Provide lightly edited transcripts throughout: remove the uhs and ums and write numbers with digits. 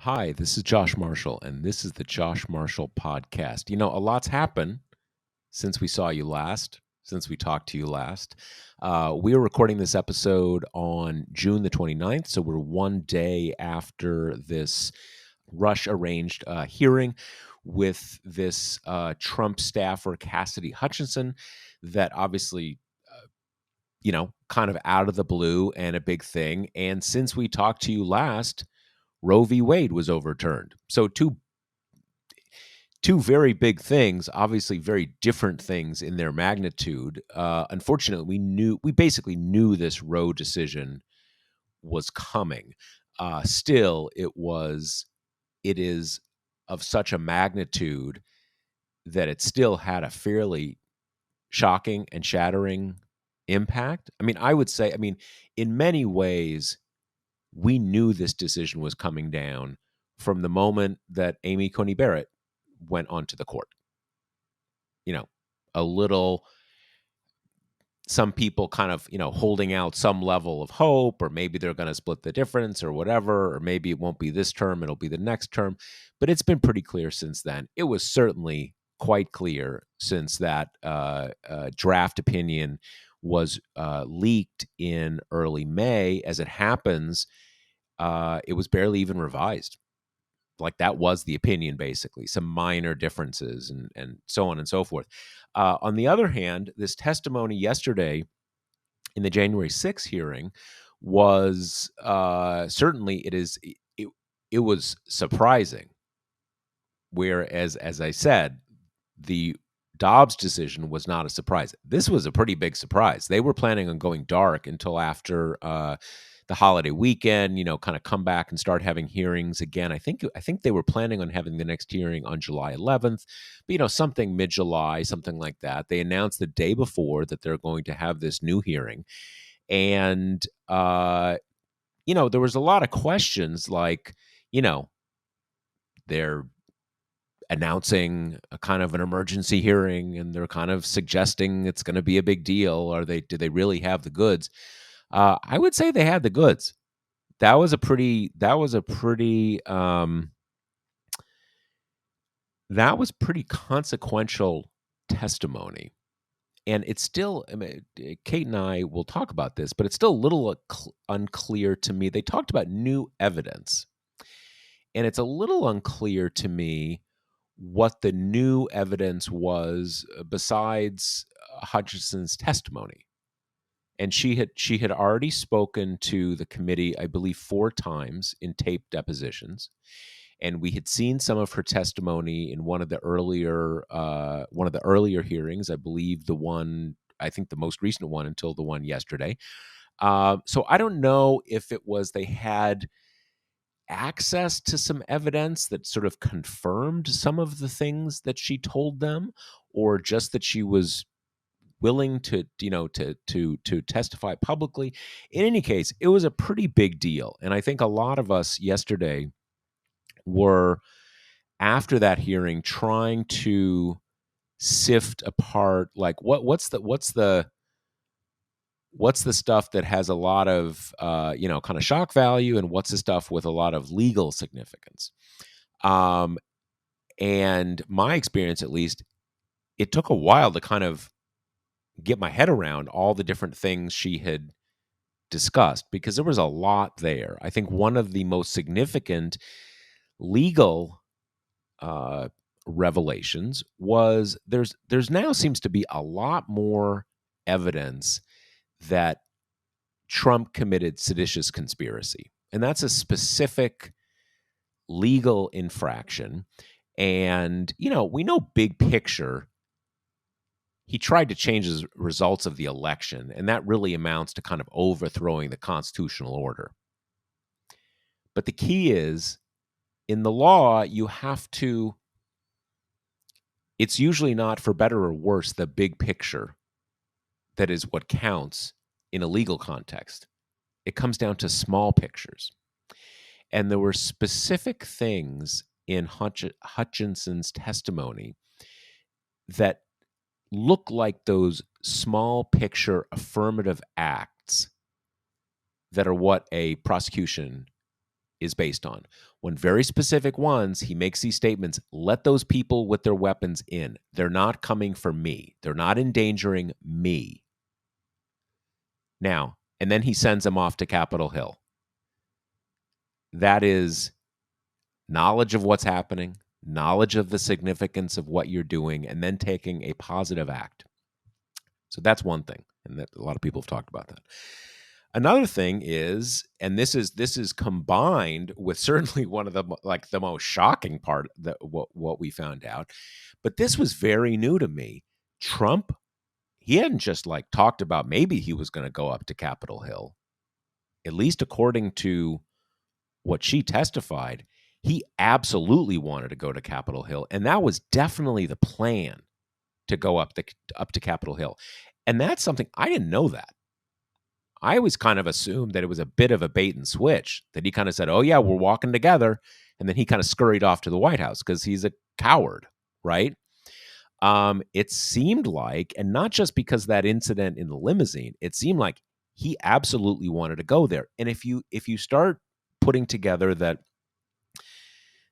Hi, this is Josh Marshall, and this is the Josh Marshall Podcast. A lot's happened since we saw you last, since we talked to you last. We are recording this episode on June the 29th, so we're one day after this Rush arranged hearing with this Trump staffer, Cassidy Hutchinson, that obviously, kind of out of the blue and a big thing. And since we talked to you last, Roe v. Wade was overturned. So two very big things, obviously very different things in their magnitude. Unfortunately, we basically knew this Roe decision was coming. Still, it is of such a magnitude that it still had a fairly shocking and shattering impact. I would say, in many ways, we knew this decision was coming down from the moment that Amy Coney Barrett went onto the court. You know, a little, some people kind of, holding out some level of hope, or maybe they're going to split the difference or whatever, or maybe it won't be this term, it'll be the next term. But it's been pretty clear since then. It was certainly quite clear since that draft opinion was leaked in early May. As it happens, it was barely even revised. Like, that was the opinion, basically, some minor differences and so on and so forth. On the other hand, this testimony yesterday in the January 6th hearing was certainly it was surprising. Whereas, as I said, the Dobbs decision was not a surprise. This was a pretty big surprise. They were planning on going dark until after the holiday weekend, kind of come back and start having hearings again. I think they were planning on having the next hearing on July 11th, but something mid-July, something like that. They announced the day before that they're going to have this new hearing. And there was a lot of questions like, they're announcing a kind of an emergency hearing, and they're kind of suggesting it's going to be a big deal. Do they really have the goods? I would say they had the goods. That was pretty consequential testimony. And it's still, Kate and I will talk about this, but it's still a little unclear to me. They talked about new evidence, and it's a little unclear to me what the new evidence was besides Hutchinson's testimony. And she had already spoken to the committee, I believe, 4 times in taped depositions, and we had seen some of her testimony in one of the earlier hearings. I believe I think the most recent one until the one yesterday. So I don't know if it was they had access to some evidence that sort of confirmed some of the things that she told them, or just that she was willing to testify publicly. In any case, it was a pretty big deal, and I think a lot of us yesterday were, after that hearing, trying to sift apart, like, what's the stuff that has a lot of kind of shock value, and what's the stuff with a lot of legal significance. And my experience, at least, it took a while to kind of get my head around all the different things she had discussed, because there was a lot there. I think one of the most significant legal revelations was there's now seems to be a lot more evidence that Trump committed seditious conspiracy, and that's a specific legal infraction. And we know, big picture, he tried to change the results of the election, and that really amounts to kind of overthrowing the constitutional order. But the key is, in the law, it's usually not, for better or worse, the big picture that is what counts in a legal context. It comes down to small pictures. And there were specific things in Hutchinson's testimony that look like those small picture affirmative acts that are what a prosecution is based on. When very specific ones, he makes these statements, let those people with their weapons in. They're not coming for me. They're not endangering me. Now, and then he sends them off to Capitol Hill. That is knowledge of what's happening, knowledge of the significance of what you're doing, and then taking a positive act. So that's one thing, and that a lot of people have talked about that. Another thing is, and this is combined with certainly one of the most shocking part that what we found out, but this was very new to me. Trump, he hadn't just like talked about maybe he was going to go up to Capitol Hill. At least according to what she testified, he absolutely wanted to go to Capitol Hill, and that was definitely the plan, to go up to Capitol Hill. And that's something I didn't know that. I always kind of assumed that it was a bit of a bait and switch, that he kind of said, "Oh yeah, we're walking together," and then he kind of scurried off to the White House because he's a coward, right? It seemed like, and not just because of that incident in the limousine, it seemed like he absolutely wanted to go there. And if you start putting together that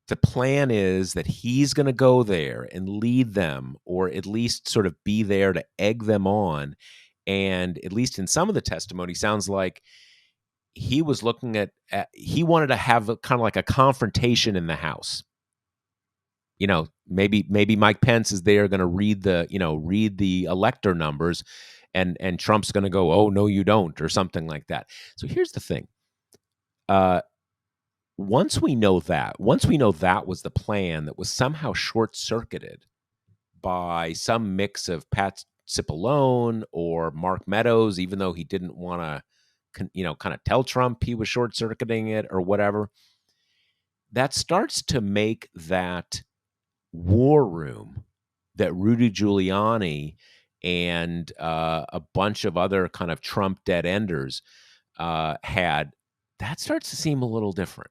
the plan is that he's going to go there and lead them, or at least sort of be there to egg them on, and at least in some of the testimony, sounds like he was looking at he wanted to have kind of like a confrontation in the House. Maybe Mike Pence is there going to read the elector numbers, and Trump's going to go, "Oh no, you don't," or something like that. So here's the thing. Once we know that was the plan that was somehow short-circuited by some mix of Pat Cipollone or Mark Meadows, even though he didn't want to, kind of tell Trump he was short-circuiting it or whatever, that starts to make that war room that Rudy Giuliani and a bunch of other kind of Trump dead-enders had, that starts to seem a little different.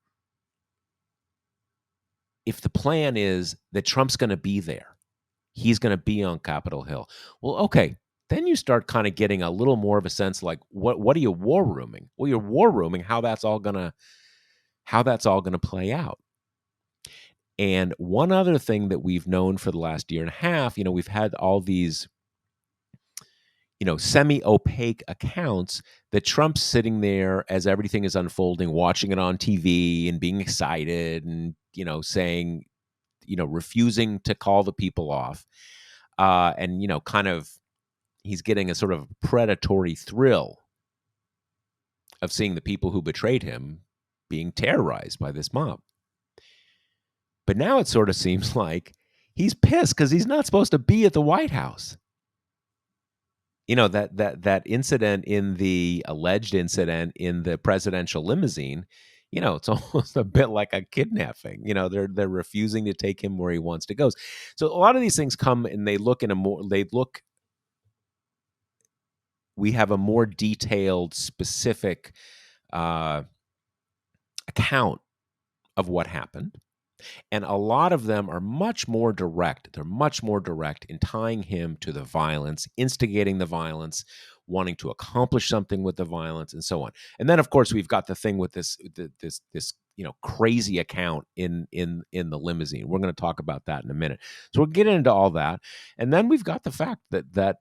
If the plan is that Trump's going to be there, he's going to be on Capitol Hill. Well, okay, then you start kind of getting a little more of a sense like, what are you war rooming? Well, you're war rooming how that's all going to play out. And one other thing that we've known for the last year and a half, we've had all these semi-opaque accounts that Trump's sitting there as everything is unfolding, watching it on TV and being excited and, saying, refusing to call the people off. And, kind of, he's getting a sort of predatory thrill of seeing the people who betrayed him being terrorized by this mob. But now it sort of seems like he's pissed because he's not supposed to be at the White House. That incident, in the alleged incident in the presidential limousine, it's almost a bit like a kidnapping. They're refusing to take him where he wants to go. So a lot of these things come and we have a more detailed, specific account of what happened. And a lot of them are much more direct. They're much more direct in tying him to the violence, instigating the violence, wanting to accomplish something with the violence, and so on. And then, of course, we've got the thing with this crazy account in the limousine. We're going to talk about that in a minute. So we'll get into all that, and then we've got the fact that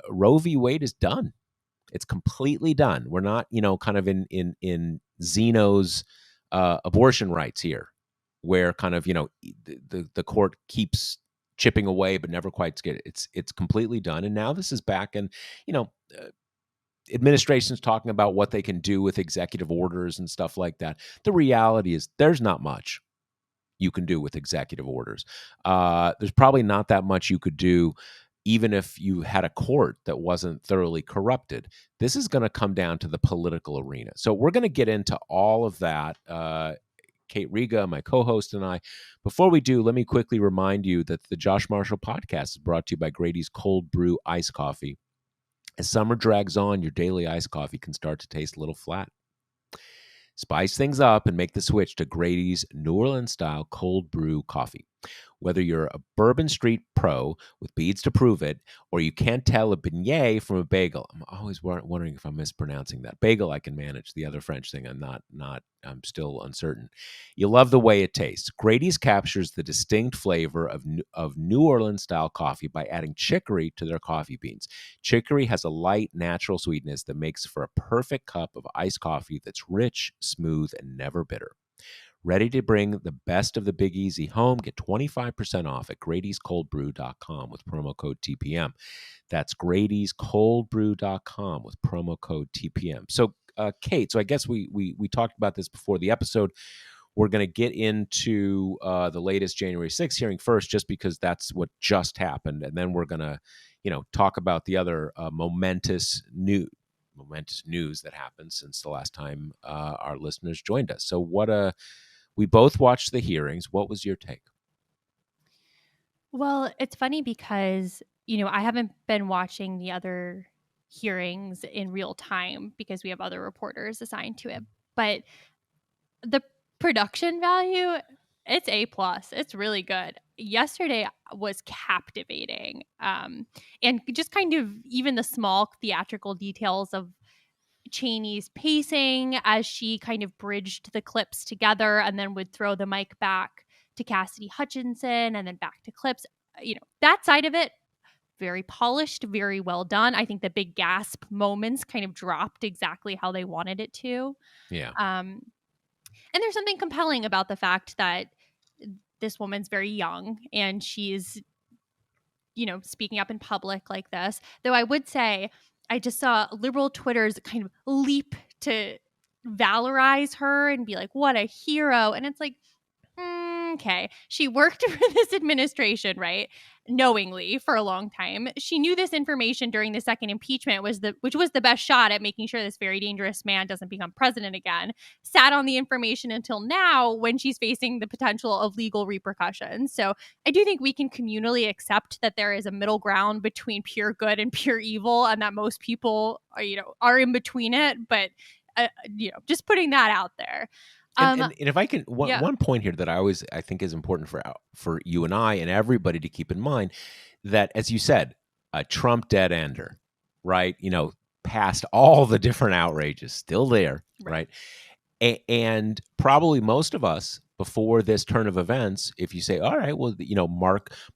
Roe v. Wade is done. It's completely done. We're not, kind of in Zeno's abortion rights here, where kind of the court keeps chipping away but never quite get it. It's completely done, and now this is back, and administration's talking about what they can do with executive orders and stuff like that. The reality is there's not much you can do with executive orders. There's probably not that much you could do even if you had a court that wasn't thoroughly corrupted. This is going to come down to the political arena. So we're going to get into all of that. Kate Riga, my co-host, and I. Before we do, let me quickly remind you that the Josh Marshall podcast is brought to you by Grady's Cold Brew Iced Coffee. As summer drags on, your daily iced coffee can start to taste a little flat. Spice things up and make the switch to Grady's New Orleans-style cold brew coffee. Whether you're a Bourbon Street pro with beads to prove it, or you can't tell a beignet from a bagel. I'm always wondering if I'm mispronouncing that. Bagel, I can manage. The other French thing, I'm still uncertain. You love the way it tastes. Grady's captures the distinct flavor of New Orleans style coffee by adding chicory to their coffee beans. Chicory has a light, natural sweetness that makes for a perfect cup of iced coffee that's rich, smooth, and never bitter. Ready to bring the best of the Big Easy home? Get 25% off at Grady'sColdBrew.com with promo code TPM. That's Grady'sColdBrew.com with promo code TPM. So, Kate, so I guess we talked about this before the episode. We're going to get into the latest January 6th hearing first, just because that's what just happened, and then we're going to, talk about the other momentous news that happened since the last time our listeners joined us. So, we both watched the hearings. What was your take? Well, it's funny because, I haven't been watching the other hearings in real time because we have other reporters assigned to it. But the production value, it's A plus. It's really good. Yesterday was captivating. And just kind of even the small theatrical details of Cheney's pacing as she kind of bridged the clips together and then would throw the mic back to Cassidy Hutchinson and then back to clips. That side of it, very polished, very well done. I think the big gasp moments kind of dropped exactly how they wanted it to. Yeah. And there's something compelling about the fact that this woman's very young and she's, speaking up in public like this. Though I would say I just saw liberal Twitters kind of leap to valorize her and be like, what a hero. And it's like, okay, she worked for this administration, right? Knowingly for a long time. She knew this information during the second impeachment which was the best shot at making sure this very dangerous man doesn't become president again. Sat on the information until now when she's facing the potential of legal repercussions. So I do think we can communally accept that there is a middle ground between pure good and pure evil, and that most people are in between it. But just putting that out there. And if I can, one point here that I think is important for you and I and everybody to keep in mind, that, as you said, a Trump dead ender, right? Past all the different outrages, still there, right? And probably most of us before this turn of events, if you say, all right, well,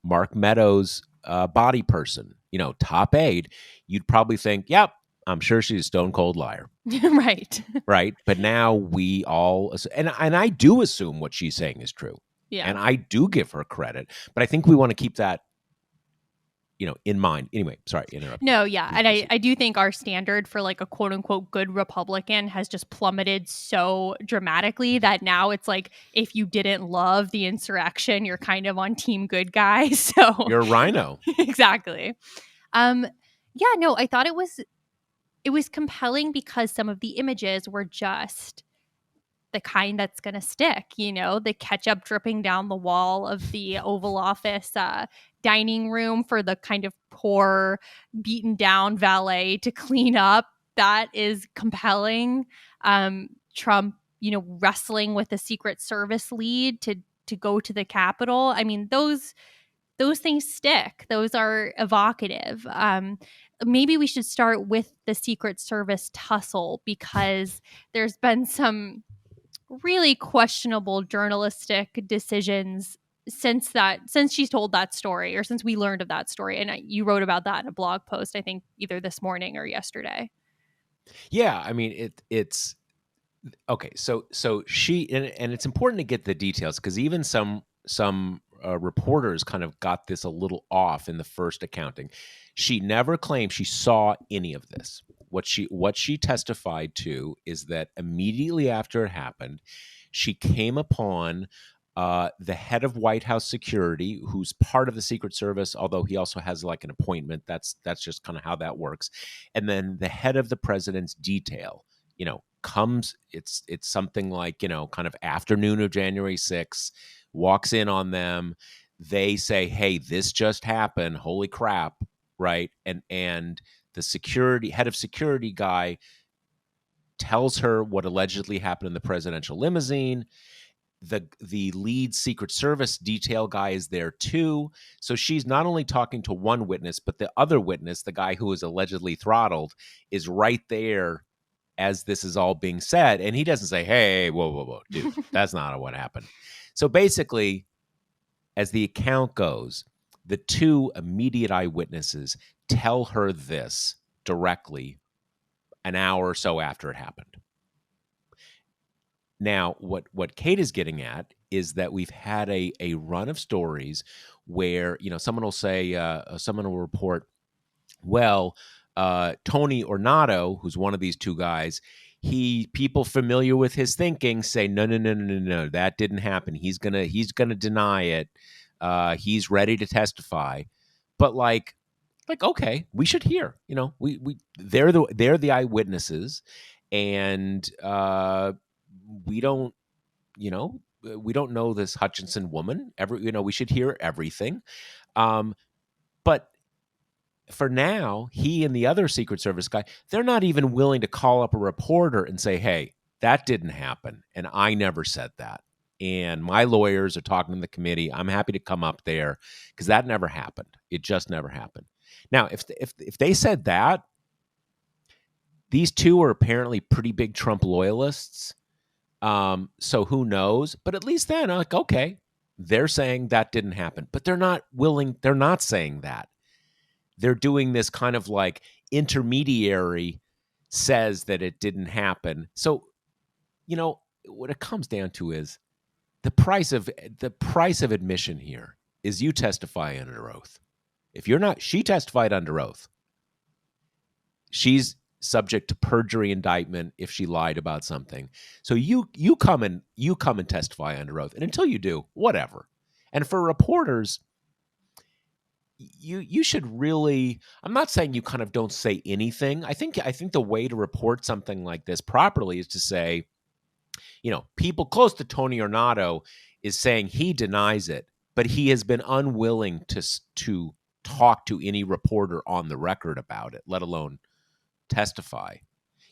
Mark Meadows, body person, top aide, you'd probably think, yep, I'm sure she's a stone cold liar. Right. Right. But now we all, and I do assume what she's saying is true. Yeah. And I do give her credit, but I think we want to keep that, in mind. Anyway, sorry, interrupt. No, yeah. And I do think our standard for like a quote unquote good Republican has just plummeted so dramatically that now it's like, if you didn't love the insurrection, you're kind of on team good guy. So you're a rhino. Exactly. Yeah, no, I thought it was compelling because some of the images were just the kind that's going to stick, the ketchup dripping down the wall of the Oval Office dining room for the kind of poor, beaten down valet to clean up. That is compelling. Trump, wrestling with the Secret Service lead to go to the Capitol. I mean, those things stick. Those are evocative. Maybe we should start with the Secret Service tussle because there's been some really questionable journalistic decisions since she's told that story, or since we learned of that story. And you wrote about that in a blog post, I think either this morning or yesterday. Yeah, I mean it's okay. So she, and it's important to get the details, because even some reporters kind of got this a little off in the first accounting. She never claimed she saw any of this. What she testified to is that immediately after it happened, she came upon the head of White House security, who's part of the Secret Service, although he also has like an appointment. That's just kind of how that works. And then the head of the president's detail, comes. It's something like, kind of afternoon of January 6th, walks in on them. They say, hey, this just happened. Holy crap. Right. And the head of security guy tells her what allegedly happened in the presidential limousine. the lead Secret Service detail guy is there too. So she's not only talking to one witness, but the other witness, the guy who was allegedly throttled, is right there as this is all being said. And he doesn't say, hey, whoa, dude, that's not what happened. So basically, as the account goes, the two immediate eyewitnesses tell her this directly an hour or so after it happened. Now, what Kate is getting at is that we've had a run of stories where, someone will say, someone will report, well, Tony Ornato, who's one of these two guys, people familiar with his thinking say, no, that didn't happen. He's gonna deny it. He's ready to testify, but like, okay, we should hear. They're the eyewitnesses, and we don't, we don't know this Hutchinson woman. We should hear everything. But for now, he and the other Secret Service guy, they're not even willing to call up a reporter and say, hey, that didn't happen. And I never said that. And my lawyers are talking to the committee. I'm happy to come up there because that never happened. It just never happened. Now, if they said that, these two are apparently pretty big Trump loyalists. So who knows? But at least then, like, okay, they're saying that didn't happen, but they're not saying that. They're doing this kind of like intermediary says that it didn't happen. So, what it comes down to is the price of admission here is you testify under oath. If you're not, she testified under oath. She's subject to perjury indictment if she lied about something. So you come and testify under oath. And until you do, whatever. And for reporters, you should really, I'm not saying you kind of don't say anything. I think the way to report something like this properly is to say, people close to Tony Ornato is saying he denies it, but he has been unwilling to talk to any reporter on the record about it, let alone testify.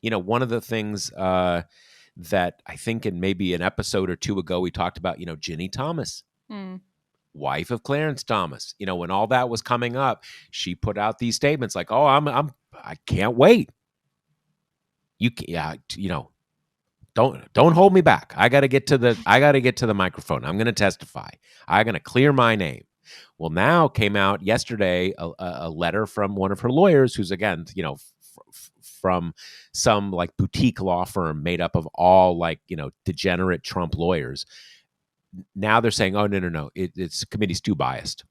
One of the things that I think in maybe an episode or two ago we talked about, Ginny Thomas, wife of Clarence Thomas. When all that was coming up, she put out these statements like, "Oh, I can't wait. Don't hold me back. I got to get to the microphone. I'm going to testify. I'm going to clear my name." Well, now came out yesterday a letter from one of her lawyers, who's again, from some like boutique law firm made up of all degenerate Trump lawyers. Now they're saying, oh, no, it's committee's too biased.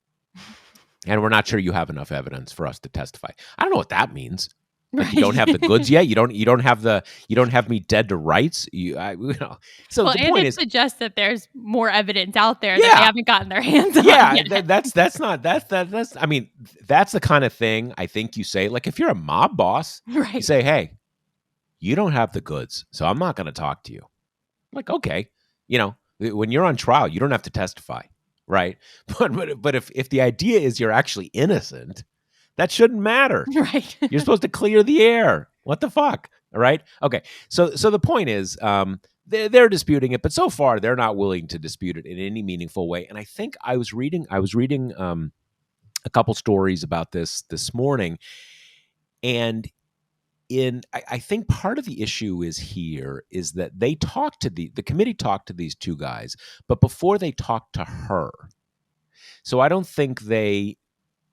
And we're not sure you have enough evidence for us to testify. I don't know what that means. Right. You don't have the goods yet. You don't have me dead to rights. So well, the point is, suggests that there's more evidence out there that they haven't gotten their hands on. Yeah, that's I mean, that's the kind of thing I think you say. Like if you're a mob boss, right. You say, hey, you don't have the goods, so I'm not going to talk to you. I'm like, okay, when you're on trial, you don't have to testify, right? But if the idea is you're actually innocent, that shouldn't matter. Right. You're supposed to clear the air. What the fuck? All right. Okay. So the point is, they're disputing it, but so far they're not willing to dispute it in any meaningful way. And I think I was reading a couple stories about this morning, and I think part of the issue is that they talked to the committee talked to these two guys, but before they talked to her. So I don't think they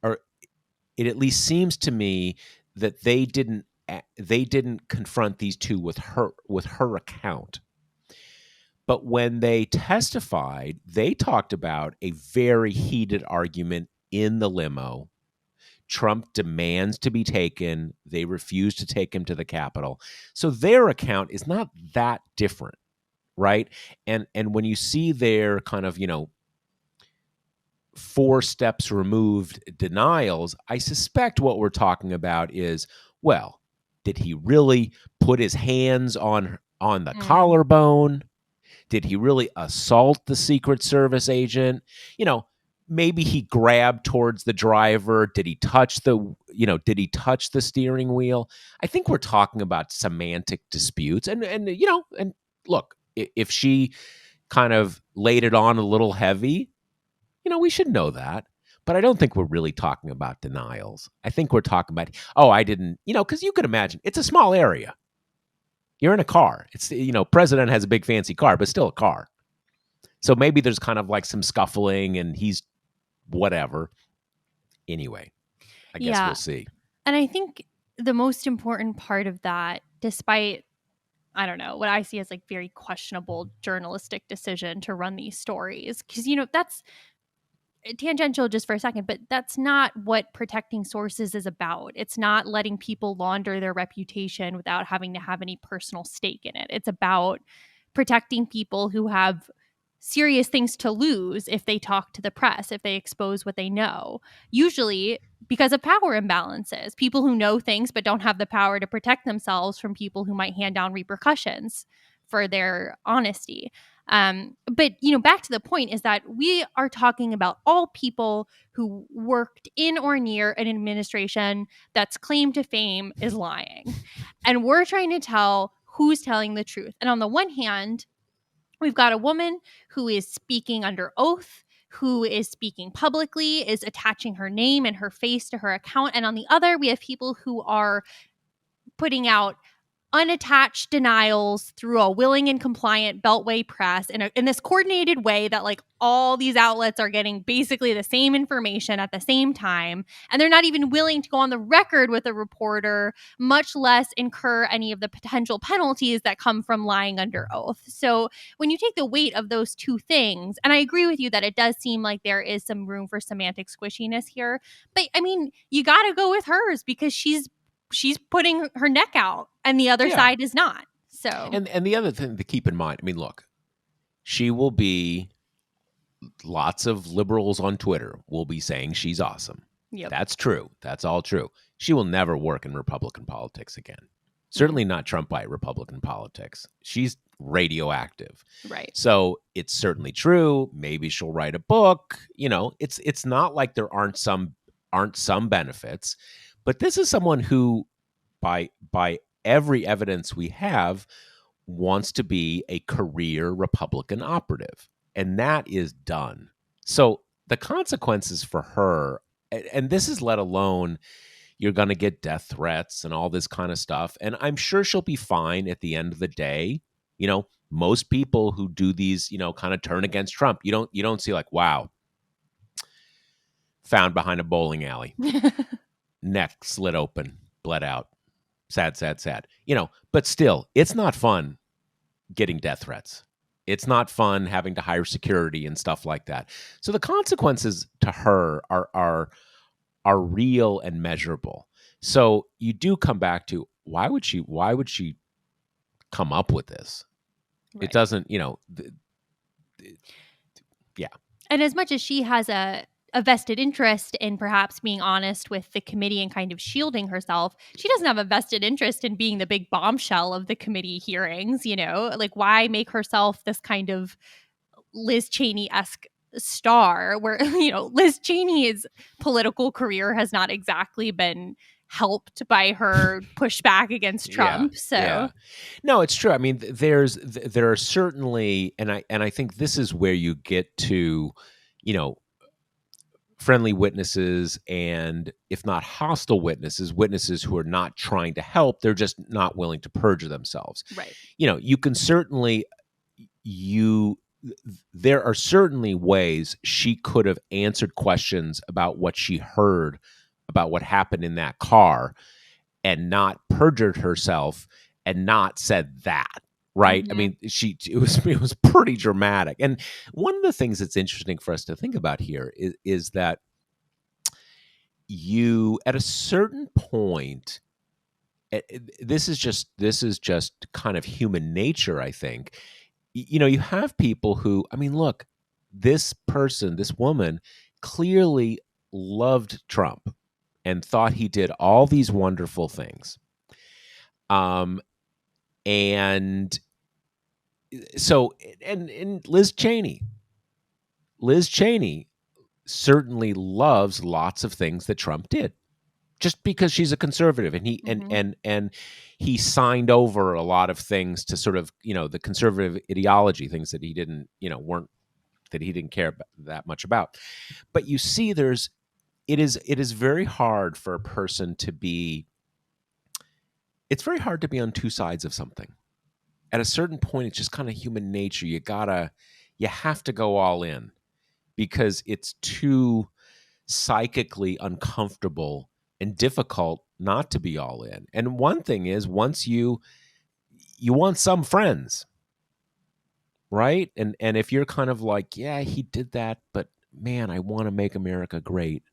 are. It at least seems to me that they didn't confront these two with her account. But when they testified, they talked about a very heated argument in the limo. Trump demands to be taken. They refuse to take him to the Capitol. So their account is not that different, right? And when you see their kind of, 4 steps removed denials, I suspect what we're talking about is, well, did he really put his hands on the collarbone? Did he really assault the Secret Service agent? Maybe he grabbed towards the driver. Did he touch the steering wheel? I think we're talking about semantic disputes. And look, if she kind of laid it on a little heavy. We should know that. But I don't think we're really talking about denials. I think we're talking about, oh, I didn't, because you could imagine it's a small area. You're in a car. It's, president has a big fancy car, but still a car. So maybe there's kind of like some scuffling and he's whatever. Anyway, I guess we'll see. And I think the most important part of that, despite, I don't know, what I see as like very questionable journalistic decision to run these stories, because, that's tangential just for a second, but that's not what protecting sources is about. It's not letting people launder their reputation without having to have any personal stake in it. It's about protecting people who have serious things to lose if they talk to the press, if they expose what they know, usually because of power imbalances. People who know things but don't have the power to protect themselves from people who might hand down repercussions for their honesty. But back to the point is that we are talking about all people who worked in or near an administration that's claim to fame is lying. And we're trying to tell who's telling the truth. And on the one hand, we've got a woman who is speaking under oath, who is speaking publicly, is attaching her name and her face to her account. And on the other, we have people who are putting out unattached denials through a willing and compliant Beltway press in this coordinated way that like all these outlets are getting basically the same information at the same time. And they're not even willing to go on the record with a reporter, much less incur any of the potential penalties that come from lying under oath. So when you take the weight of those two things, and I agree with you that it does seem like there is some room for semantic squishiness here, but I mean, you got to go with hers because she's putting her neck out and the other side is not. So and the other thing to keep in mind, I mean, look, she will be, lots of liberals on Twitter will be saying she's awesome. Yep. That's true. That's all true. She will never work in Republican politics again. Certainly not Trumpite Republican politics. She's radioactive. Right. So it's certainly true. Maybe she'll write a book. It's not like there aren't some benefits. But this is someone who, by every evidence we have, wants to be a career Republican operative. And that is done. So the consequences for her, and this is let alone you're going to get death threats and all this kind of stuff. And I'm sure she'll be fine at the end of the day. Most people who do these, kind of turn against Trump, you don't see like, wow, found behind a bowling alley. Neck slit open, bled out. Sad, sad, sad. But still, it's not fun getting death threats. It's not fun having to hire security and stuff like that. So the consequences to her are real and measurable. So you do come back to why would she come up with this? Right. It doesn't, yeah. And as much as she has a vested interest in perhaps being honest with the committee and kind of shielding herself, she doesn't have a vested interest in being the big bombshell of the committee hearings, like why make herself this kind of Liz Cheney-esque star where, Liz Cheney's political career has not exactly been helped by her pushback against Trump. No, it's true. I mean, there are certainly, and I think this is where you get to, friendly witnesses and, if not hostile witnesses who are not trying to help, they're just not willing to perjure themselves. Right. You can certainly, there are certainly ways she could have answered questions about what she heard about what happened in that car and not perjured herself and not said that. Right. Mm-hmm. I mean, it was pretty dramatic. And one of the things that's interesting for us to think about here is that you, at a certain point, this is just kind of human nature, I think. You have people who, I mean, look, this woman clearly loved Trump and thought he did all these wonderful things. And so, and Liz Cheney certainly loves lots of things that Trump did, just because she's a conservative, and he and he signed over a lot of things to sort of, the conservative ideology, things that he didn't, weren't that he didn't care that much about. But you see, it is very hard for a person to be. It's very hard to be on two sides of something. At a certain point, it's just kind of human nature. You have to go all in because it's too psychically uncomfortable and difficult not to be all in. And one thing is, once you want some friends, right? And if you're kind of like, yeah, he did that, but man, I want to make America great.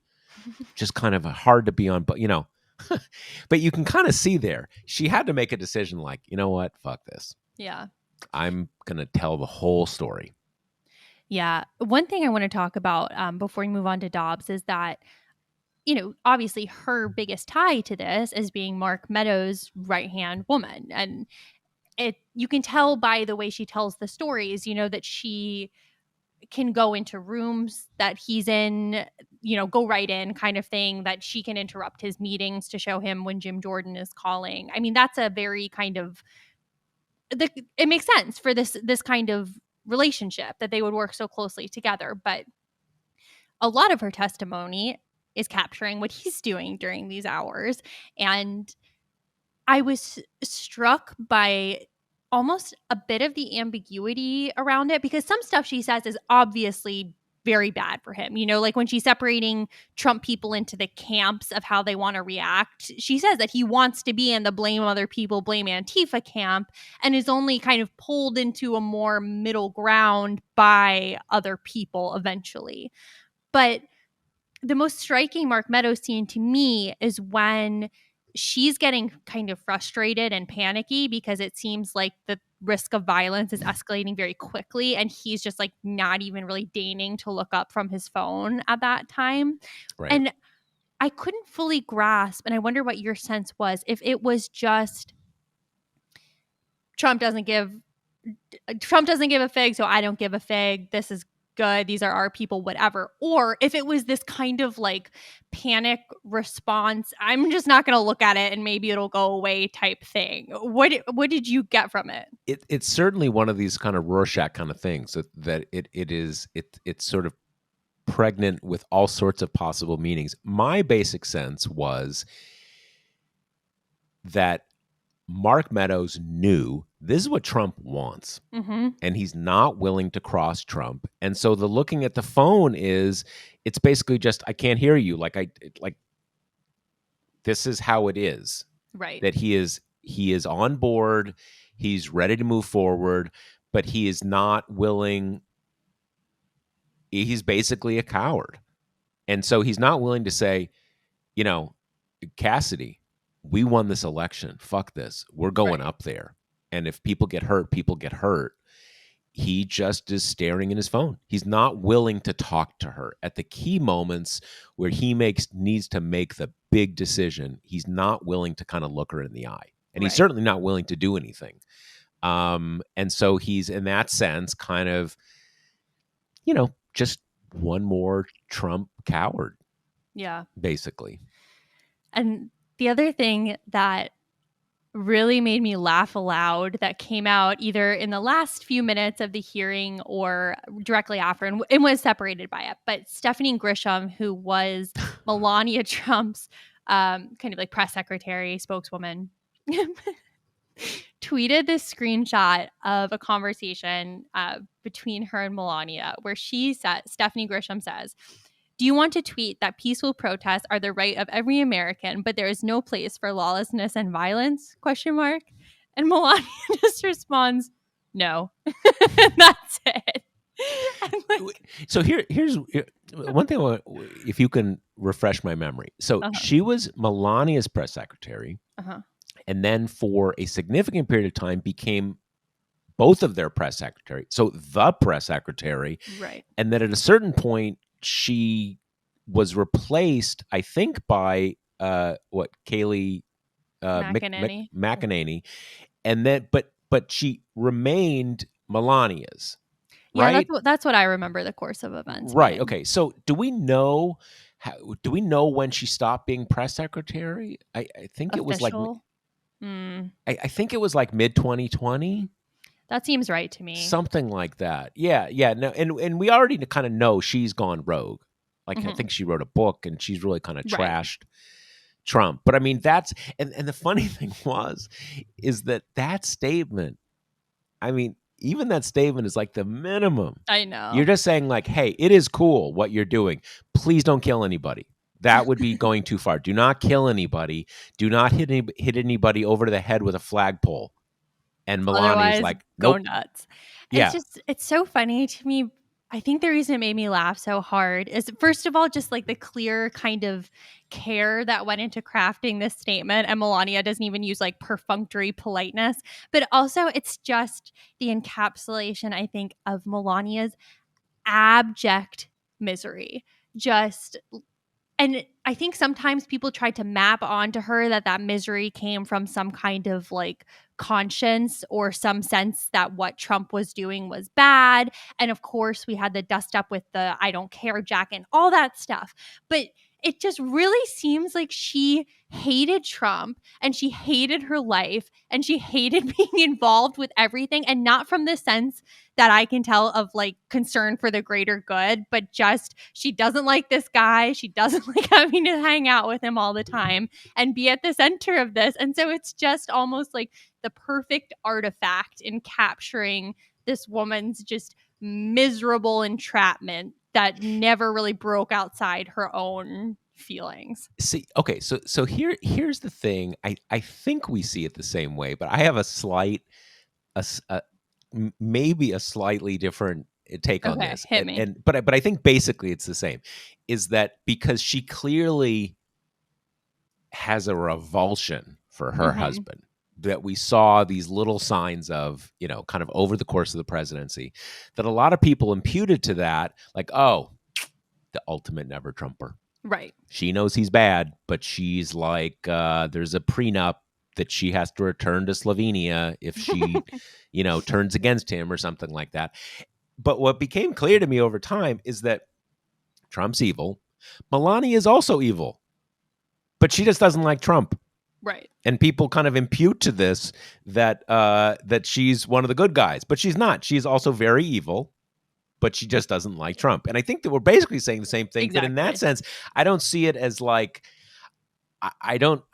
Just kind of hard to be on, but but you can kind of see there. She had to make a decision like, you know what? Fuck this. Yeah. I'm going to tell the whole story. Yeah. One thing I want to talk about before we move on to Dobbs is that, obviously her biggest tie to this is being Mark Meadows' right-hand woman. And you can tell by the way she tells the stories, that she can go into rooms that he's in, go right in kind of thing, that she can interrupt his meetings to show him when Jim Jordan is calling. I mean, that's a very kind of it makes sense for this kind of relationship that they would work so closely together. But a lot of her testimony is capturing what he's doing during these hours. And I was struck by almost a bit of the ambiguity around it, because some stuff she says is obviously very bad for him. Like when she's separating Trump people into the camps of how they want to react, she says that he wants to be in the blame other people, blame Antifa camp, and is only kind of pulled into a more middle ground by other people eventually. But the most striking Mark Meadows scene to me is when she's getting kind of frustrated and panicky because it seems like the risk of violence is escalating very quickly, and he's just like not even really deigning to look up from his phone at that time. Right. And I couldn't fully grasp, and I wonder what your sense was, if it was just Trump doesn't give a fig, so I don't give a fig. This is good. These are our people, whatever. Or if it was this kind of like panic response, I'm just not going to look at it and maybe it'll go away type thing. What did you get from it? It's certainly one of these kind of Rorschach kind of things that it's sort of pregnant with all sorts of possible meanings. My basic sense was that Mark Meadows knew this is what Trump wants, and he's not willing to cross Trump. And so the looking at the phone it's basically just, I can't hear you. Like this is how it is. Right. That he is on board. He's ready to move forward, but he is not willing. He's basically a coward. And so he's not willing to say, Cassidy, we won this election. Fuck this. We're going up there. And if people get hurt, people get hurt. He just is staring in his phone. He's not willing to talk to her at the key moments where he needs to make the big decision. He's not willing to kind of look her in the eye. And he's certainly not willing to do anything. And so he's, in that sense, kind of, just one more Trump coward. Yeah. Basically. And the other thing that really made me laugh aloud that came out either in the last few minutes of the hearing or directly after, and was separated by it, but Stephanie Grisham, who was Melania Trump's kind of like press secretary, spokeswoman, tweeted this screenshot of a conversation between her and Melania, where Stephanie Grisham says, "Do you want to tweet that peaceful protests are the right of every American, but there is no place for lawlessness and violence?" ? And Melania just responds, "No." That's it. So here's one thing. If you can refresh my memory. So she was Melania's press secretary, and then for a significant period of time became both of their press secretary. So the press secretary, right? And then at a certain point, she was replaced, I think, by Kayleigh McEnany, and then but she remained Melania's. Right? Yeah, that's what I remember the course of events. Right. Okay. So do we know when she stopped being press secretary? I think it was like I think it was like mid 2020. That seems right to me. Something like that. Yeah, yeah. No, and we already kind of know she's gone rogue. Like I Mhm. think she wrote a book and she's really kind of Right. trashed Trump. But I mean, that's and the funny thing is that statement. I mean, even that statement is like the minimum. I You're know. just saying like, hey, it is cool what you're doing. Please don't kill anybody. That would be going too far. Do not kill anybody. Do not hit anybody over the head with a flagpole. And Melania's Otherwise, like, go nope. nuts. Yeah. It's so funny to me. I think the reason it made me laugh so hard is, first of all, just like the clear kind of care that went into crafting this statement. And Melania doesn't even use like perfunctory politeness, but also it's just the encapsulation, I think, of Melania's abject misery. Just and I think sometimes people try to map onto her that that misery came from some kind of like conscience or some sense that what Trump was doing was bad. And of course, we had the dust up with the I don't care jacket and all that stuff. But it just really seems like she hated Trump and she hated her life and she hated being involved with everything. And not from the sense that I can tell of like concern for the greater good, but just she doesn't like this guy. She doesn't like having to hang out with him all the time and be at the center of this. And so it's just almost like the perfect artifact in capturing this woman's just miserable entrapment that never really broke outside her own feelings. See, okay, so here's the thing. I think we see it the same way, but I have a slight a, s- a maybe a slightly different take on Okay, this. hit me. But I think basically it's the same. Is that because she clearly has a revulsion for her Mm-hmm. husband that we saw these little signs of, kind of over the course of the presidency, that a lot of people imputed to that, like, oh, the ultimate never Trumper. Right. She knows he's bad, but she's like, there's a prenup that she has to return to Slovenia if she, turns against him or something like that. But what became clear to me over time is that Trump's evil. Melania is also evil, but she just doesn't like Trump. Right. And people kind of impute to this that she's one of the good guys, but she's not. She's also very evil, but she just doesn't like Trump. And I think that we're basically saying the same thing. But in that Exactly. sense, I don't see it as like I don't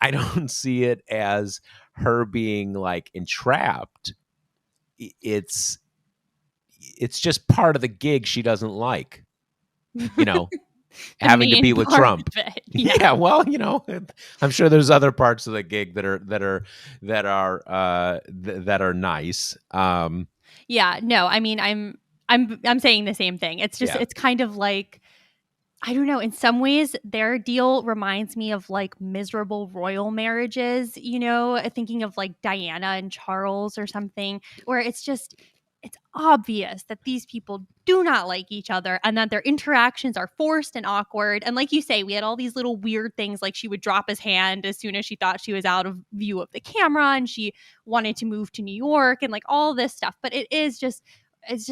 see it as her being like entrapped. It's just part of the gig she doesn't like, you know, The having to be main with part Trump. of it. Yeah. Yeah, well, I'm sure there's other parts of the gig that are nice. Yeah, no, I mean, I'm saying the same thing. It's just Yeah. it's kind of like I don't know, in some ways their deal reminds me of like miserable royal marriages, thinking of like Diana and Charles or something where it's obvious that these people do not like each other and that their interactions are forced and awkward. And like you say, we had all these little weird things like she would drop his hand as soon as she thought she was out of view of the camera and she wanted to move to New York and like all this stuff. But it's just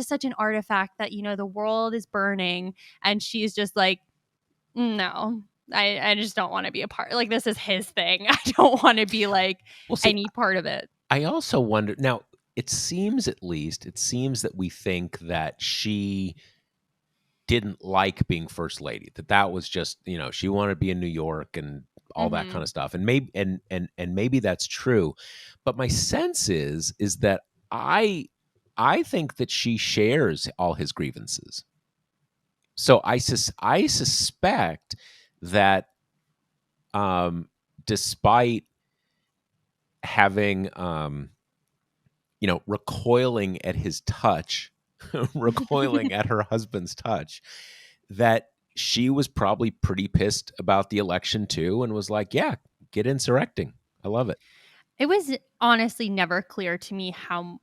such an artifact that, the world is burning and she's just like, no, I just don't want to be a part. Like, this is his thing. I don't want to be like Well, see, any part of it. I also wonder now. It seems that we think that she didn't like being first lady. That was just, she wanted to be in New York and all that kind Hmm. of stuff. And maybe that's true. But my sense is that I think that she shares all his grievances. So I suspect that um despite having recoiling at his touch, recoiling at her husband's touch, that she was probably pretty pissed about the election too and was like, yeah, get insurrecting. I love it. It was honestly never clear to me how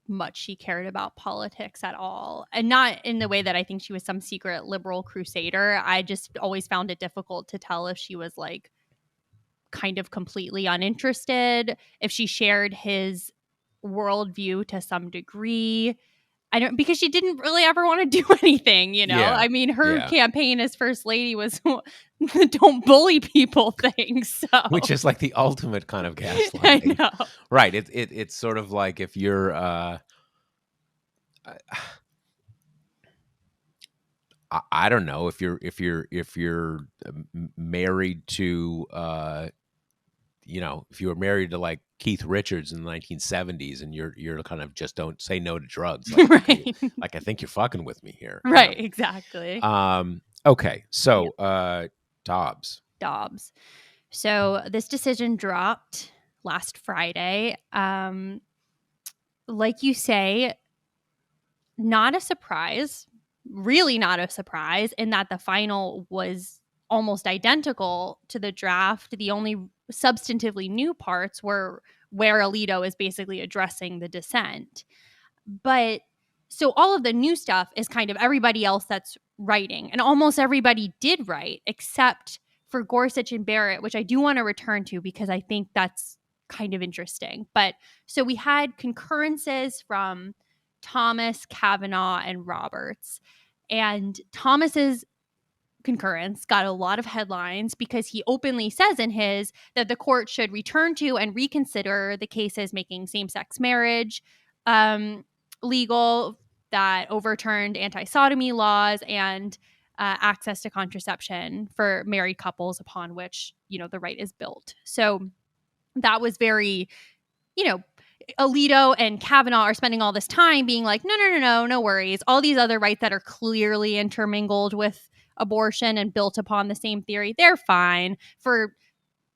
much she cared about politics at all. And not in the way that I think she was some secret liberal crusader. I just always found it difficult to tell if she was like kind of completely uninterested, if she shared his worldview to some degree. I don't, because she didn't really ever want to do anything, you know? Yeah. I mean, her Yeah. campaign as first lady was the don't bully people thing. So Which is like the ultimate kind of I gaslighting. know. Right. It's sort of like if you're I don't know if you're married to if you were married to like Keith Richards in the 1970s and you're kind of just don't say no to drugs, Right. I think you're fucking with me here, Right, exactly. Okay, Yeah. so Dobbs. Dobbs. So this decision dropped last Friday. Like you say, not a surprise, really not a surprise, in that the final was almost identical to the draft. The only substantively new parts were where Alito is basically addressing the dissent. But so all of the new stuff is kind of everybody else that's writing, and almost everybody did write except for Gorsuch and Barrett, which I do want to return to because I think that's kind of interesting. But so we had concurrences from Thomas, Kavanaugh, and Roberts. And Thomas's concurrence got a lot of headlines because he openly says in his that the court should return to and reconsider the cases making same-sex marriage legal, that overturned anti-sodomy laws, and access to contraception for married couples upon which, the right is built. So that was very, you know, Alito and Kavanaugh are spending all this time being like, no, no, no, no, no worries. All these other rights that are clearly intermingled with abortion and built upon the same theory, they're fine.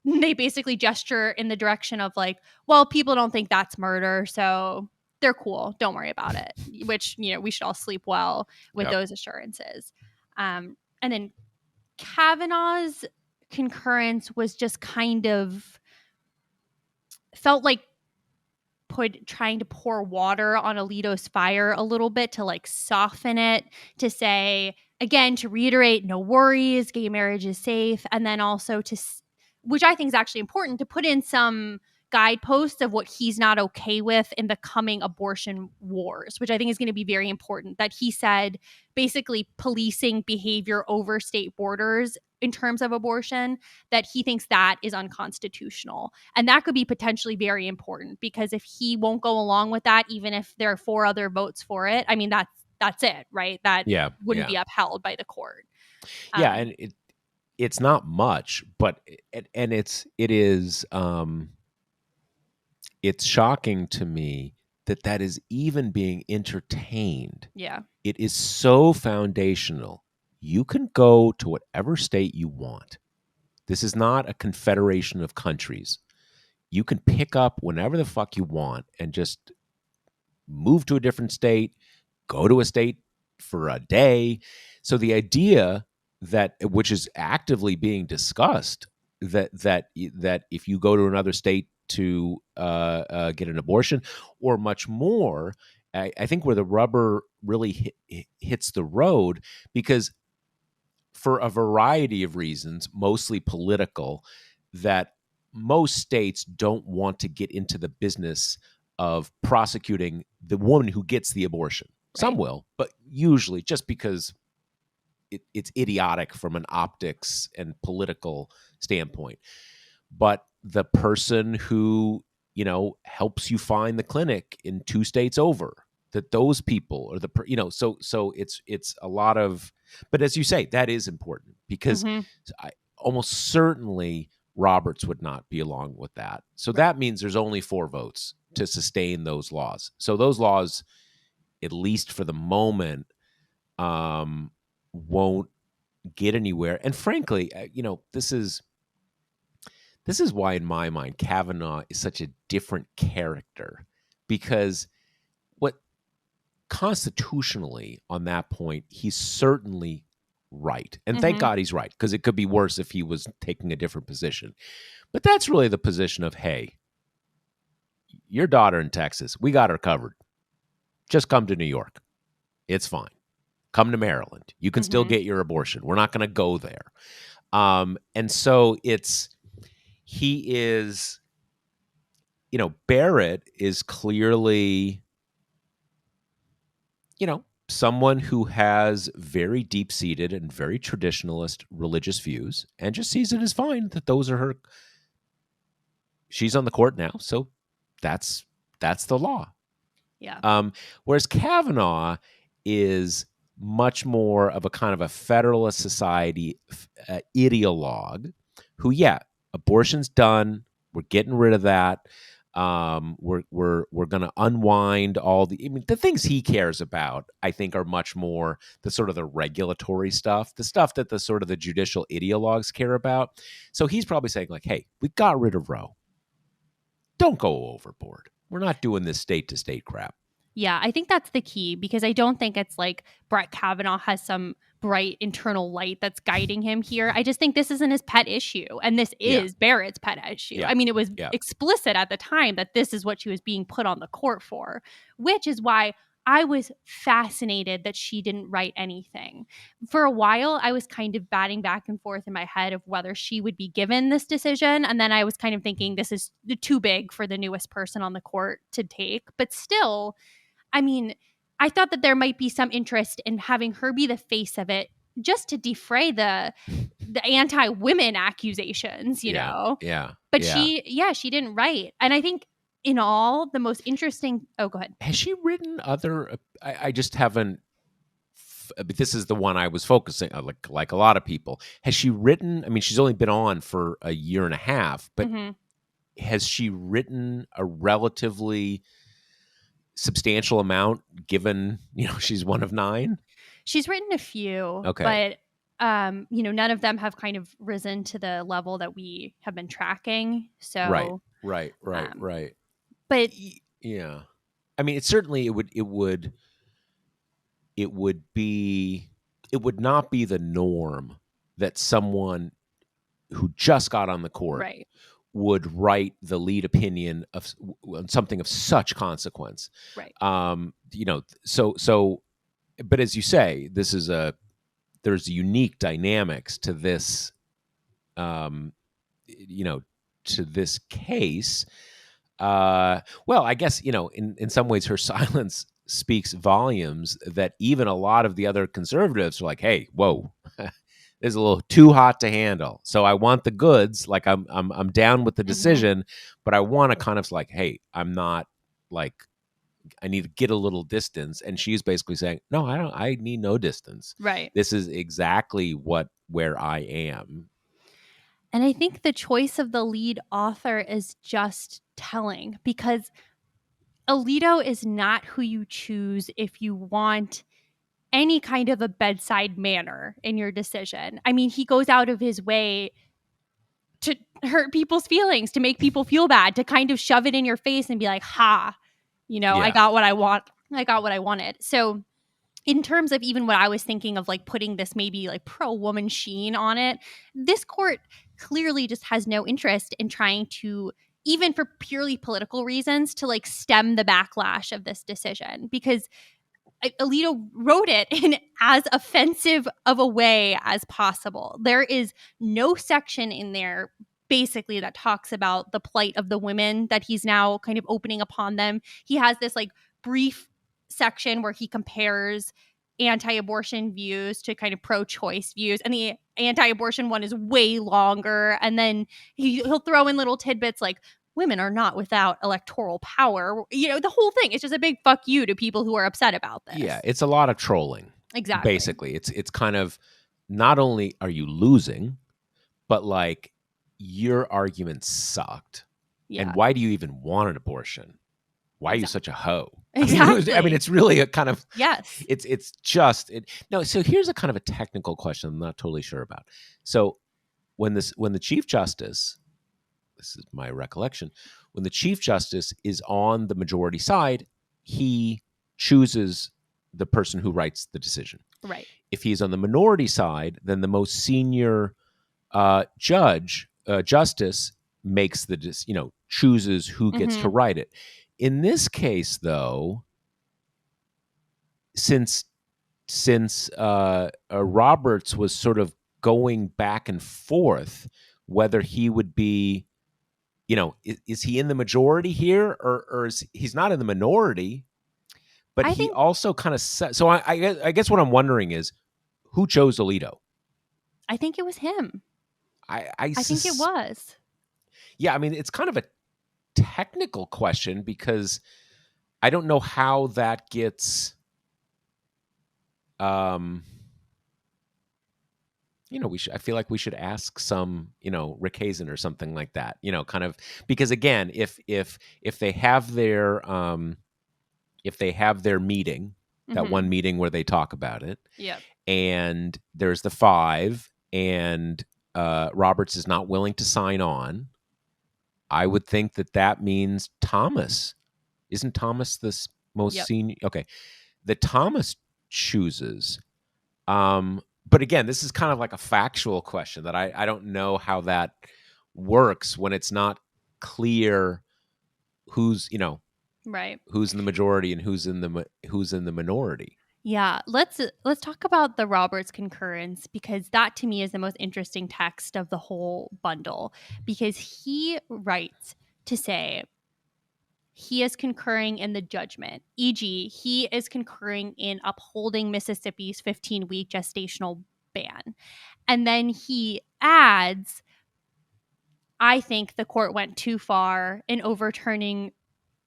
They basically gesture in the direction of like, well, people don't think that's murder, so they're cool. Don't worry about it. Which, we should all sleep well with Yep. those assurances. And then Kavanaugh's concurrence was just kind of felt like trying to pour water on Alito's fire a little bit to like soften it, to say, again, to reiterate, no worries, gay marriage is safe. And then also which I think is actually important, to put in some guideposts of what he's not okay with in the coming abortion wars, which I think is going to be very important. That he said basically policing behavior over state borders in terms of abortion, that he thinks that is unconstitutional. And that could be potentially very important, because if he won't go along with that, even if there are 4 other votes for it, I mean, that's it, right? That Yeah, wouldn't yeah, be upheld by the court. yeah, and it's not much, but it's shocking to me that is even being entertained. Yeah. It is so foundational. You can go to whatever state you want. This is not a confederation of countries. You can pick up whenever the fuck you want and just move to a different state, go to a state for a day. So the idea that, which is actively being discussed, that if you go to another state to get an abortion, or much more, I think where the rubber really hits the road, because for a variety of reasons, mostly political, that most states don't want to get into the business of prosecuting the woman who gets the abortion. Some Right. will, but usually just because it's idiotic from an optics and political standpoint. But the person who, helps you find the clinic in 2 states over, that those people are so it's a lot of, but as you say, that is important, because Mhm. almost certainly Roberts would not be along with that. So that means there's only 4 votes to sustain those laws. So those laws, at least for the moment, won't get anywhere. And frankly, this is why, in my mind, Kavanaugh is such a different character, because what constitutionally on that point, he's certainly right. And thank Mhm. God he's right, because it could be worse if he was taking a different position. But that's really the position of, hey, your daughter in Texas, we got her covered. Just come to New York. It's fine. Come to Maryland. You can still Mhm. get your abortion. We're not going to go there. And so he is, Barrett is clearly someone who has very deep-seated and very traditionalist religious views and just sees it as fine that those are her. She's on the court now, so that's the law. Yeah. Whereas Kavanaugh is much more of a kind of a Federalist Society ideologue who, yeah, abortion's done. We're getting rid of that. We're going to unwind all the things he cares about, I think, are much more the sort of the regulatory stuff, the stuff that the sort of the judicial ideologues care about. So he's probably saying like, hey, we got rid of Roe. Don't go overboard. We're not doing this state to state crap. Yeah, I think that's the key, because I don't think it's like Brett Kavanaugh has some bright internal light that's guiding him here. I just think this isn't his pet issue. And this Yeah. is Barrett's pet issue. Yeah. I mean, it was Yeah. explicit at the time that this is what she was being put on the court for, which is why I was fascinated that she didn't write anything. For a while, I was kind of batting back and forth in my head of whether she would be given this decision. And then I was kind of thinking this is too big for the newest person on the court to take. But still, I mean, I thought that there might be some interest in having her be the face of it, just to defray the anti-women accusations, you know. Yeah. But yeah. she didn't write. And I think in all, the most interesting. Oh, go ahead. Has she written other? I just haven't. But this is the one I was focusing on, like a lot of people. Has she written? I mean, she's only been on for a year and a half, but has she written a relatively substantial amount? Given she's one of 9. She's written a few, Okay. but none of them have kind of risen to the level that we have been tracking. So Right. But Yeah, I mean, it would not be the norm that someone who just got on the court right. would write the lead opinion of something of such consequence. Right. So, but as you say, there's unique dynamics to this, to this case. Well, I guess, in some ways her silence speaks volumes that even a lot of the other conservatives are like, hey, whoa, this is a little too hot to handle. So I want the goods. Like I'm down with the decision, but I want to kind of like, hey, I'm not like, I need to get a little distance. And she's basically saying, no, I need no distance. Right. This is exactly where I am. And I think the choice of the lead author is just telling, because Alito is not who you choose if you want any kind of a bedside manner in your decision. I mean, he goes out of his way to hurt people's feelings, to make people feel bad, to kind of shove it in your face and be like, ha, I got what I want. I got what I wanted. So in terms of even what I was thinking of, like putting this maybe like pro-woman sheen on it, this court clearly just has no interest in trying to, even for purely political reasons, to like stem the backlash of this decision, because Alito wrote it in as offensive of a way as possible. There is no section in there basically that talks about the plight of the women that he's now kind of opening upon them. He has this like brief section where he compares anti-abortion views to kind of pro-choice views, and the anti-abortion one is way longer, and then he'll throw in little tidbits like women are not without electoral power. The whole thing is just a big fuck you to people who are upset about this. Yeah, it's a lot of trolling. Exactly. Basically, it's kind of, not only are you losing, but like your argument sucked. Yeah. And why do you even want an abortion? Why are you such a hoe? Exactly. I mean, it's really a kind of, yes. It's just no. So here's a kind of a technical question I'm not totally sure about. So when the Chief Justice, this is my recollection, when the Chief Justice is on the majority side, he chooses the person who writes the decision. Right. If he's on the minority side, then the most senior justice makes chooses who gets to write it. In this case, though, since Roberts was sort of going back and forth whether he would be, is he in the majority here, or is he's not in the minority, But I he think also kind of said, so I guess what I'm wondering is who chose Alito? it was him. I I think it was. yeah, I mean, it's kind of a technical question because I don't know how that gets, um, I feel like we should ask some, Rick Hazen or something like that, kind of, because again, if they have their meeting, that Mhm. one meeting where they talk about it, Yep. and there's the five, and Roberts is not willing to sign on, I would think that means Thomas. Isn't Thomas most Yep. senior? Okay, that Thomas chooses. But again, this is kind of like a factual question that I don't know how that works when it's not clear who's Right. who's in the majority and who's in the minority. Yeah, let's talk about the Roberts concurrence because that to me is the most interesting text of the whole bundle because he writes to say he is concurring in the judgment, e.g., he is concurring in upholding Mississippi's 15-week gestational ban. And then he adds, I think the court went too far in overturning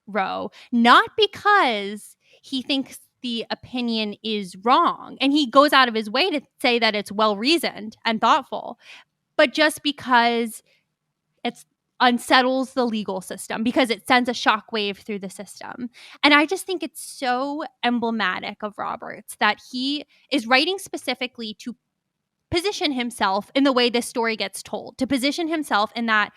Roe, not because he thinks the opinion is wrong. And he goes out of his way to say that it's well reasoned and thoughtful, but just because it unsettles the legal system, because it sends a shockwave through the system. And I just think it's so emblematic of Roberts that he is writing specifically to position himself in the way this story gets told, to position himself in that,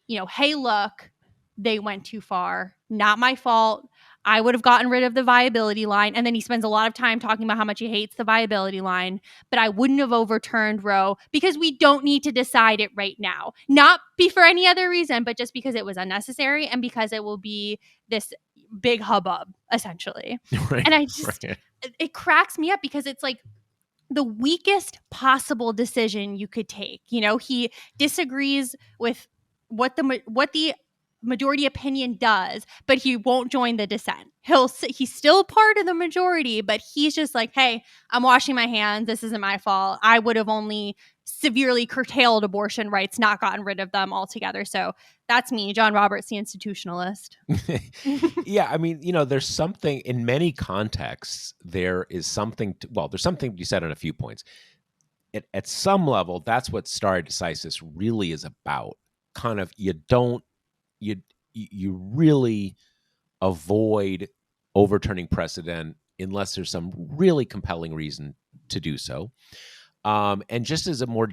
hey, look, they went too far. Not my fault. I would have gotten rid of the viability line. And then he spends a lot of time talking about how much he hates the viability line, but I wouldn't have overturned Roe because we don't need to decide it right now. Not be for any other reason, but just because it was unnecessary and because it will be this big hubbub, essentially. Right. And I just, Right. it cracks me up because it's like, the weakest possible decision you could take. He disagrees with what the majority opinion does, but he won't join the dissent. He's still part of the majority, but he's just like, hey, I'm washing my hands. This isn't my fault. I would have only severely curtailed abortion rights, not gotten rid of them altogether. So that's me, John Roberts, the institutionalist. Yeah, I mean, there's something in many contexts. There's something to be said on a few points. At some level, that's what stare decisis really is about. Kind of, you really avoid overturning precedent unless there's some really compelling reason to do so. And just as a more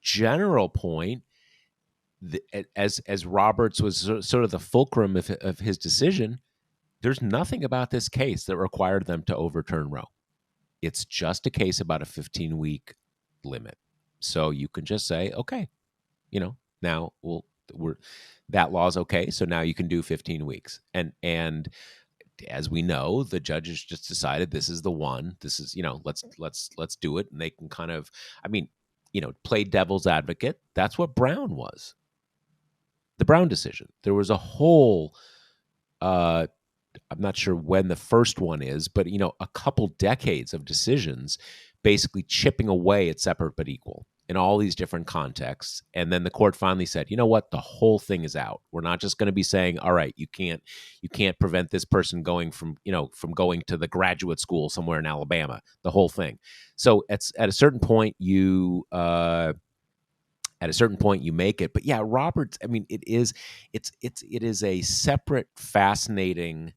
general point, as Roberts was sort of the fulcrum of his decision, there's nothing about this case that required them to overturn Roe. It's just a case about a 15-week limit. So you can just say, okay, now we're that law's okay. So now you can do 15 weeks. And as we know, the judges just decided this is the one. This is, let's do it. And they can kind of, I mean, play devil's advocate. That's what Brown was. The Brown decision. There was a whole I'm not sure when the first one is, but a couple decades of decisions basically chipping away at separate but equal in all these different contexts. And then the court finally said, you know what, the whole thing is out. We're not just going to be saying, all right, you can't prevent this person going from going to the graduate school somewhere in Alabama, the whole thing. So at a certain point you make it. But yeah, Roberts, I mean, it is a separate, fascinating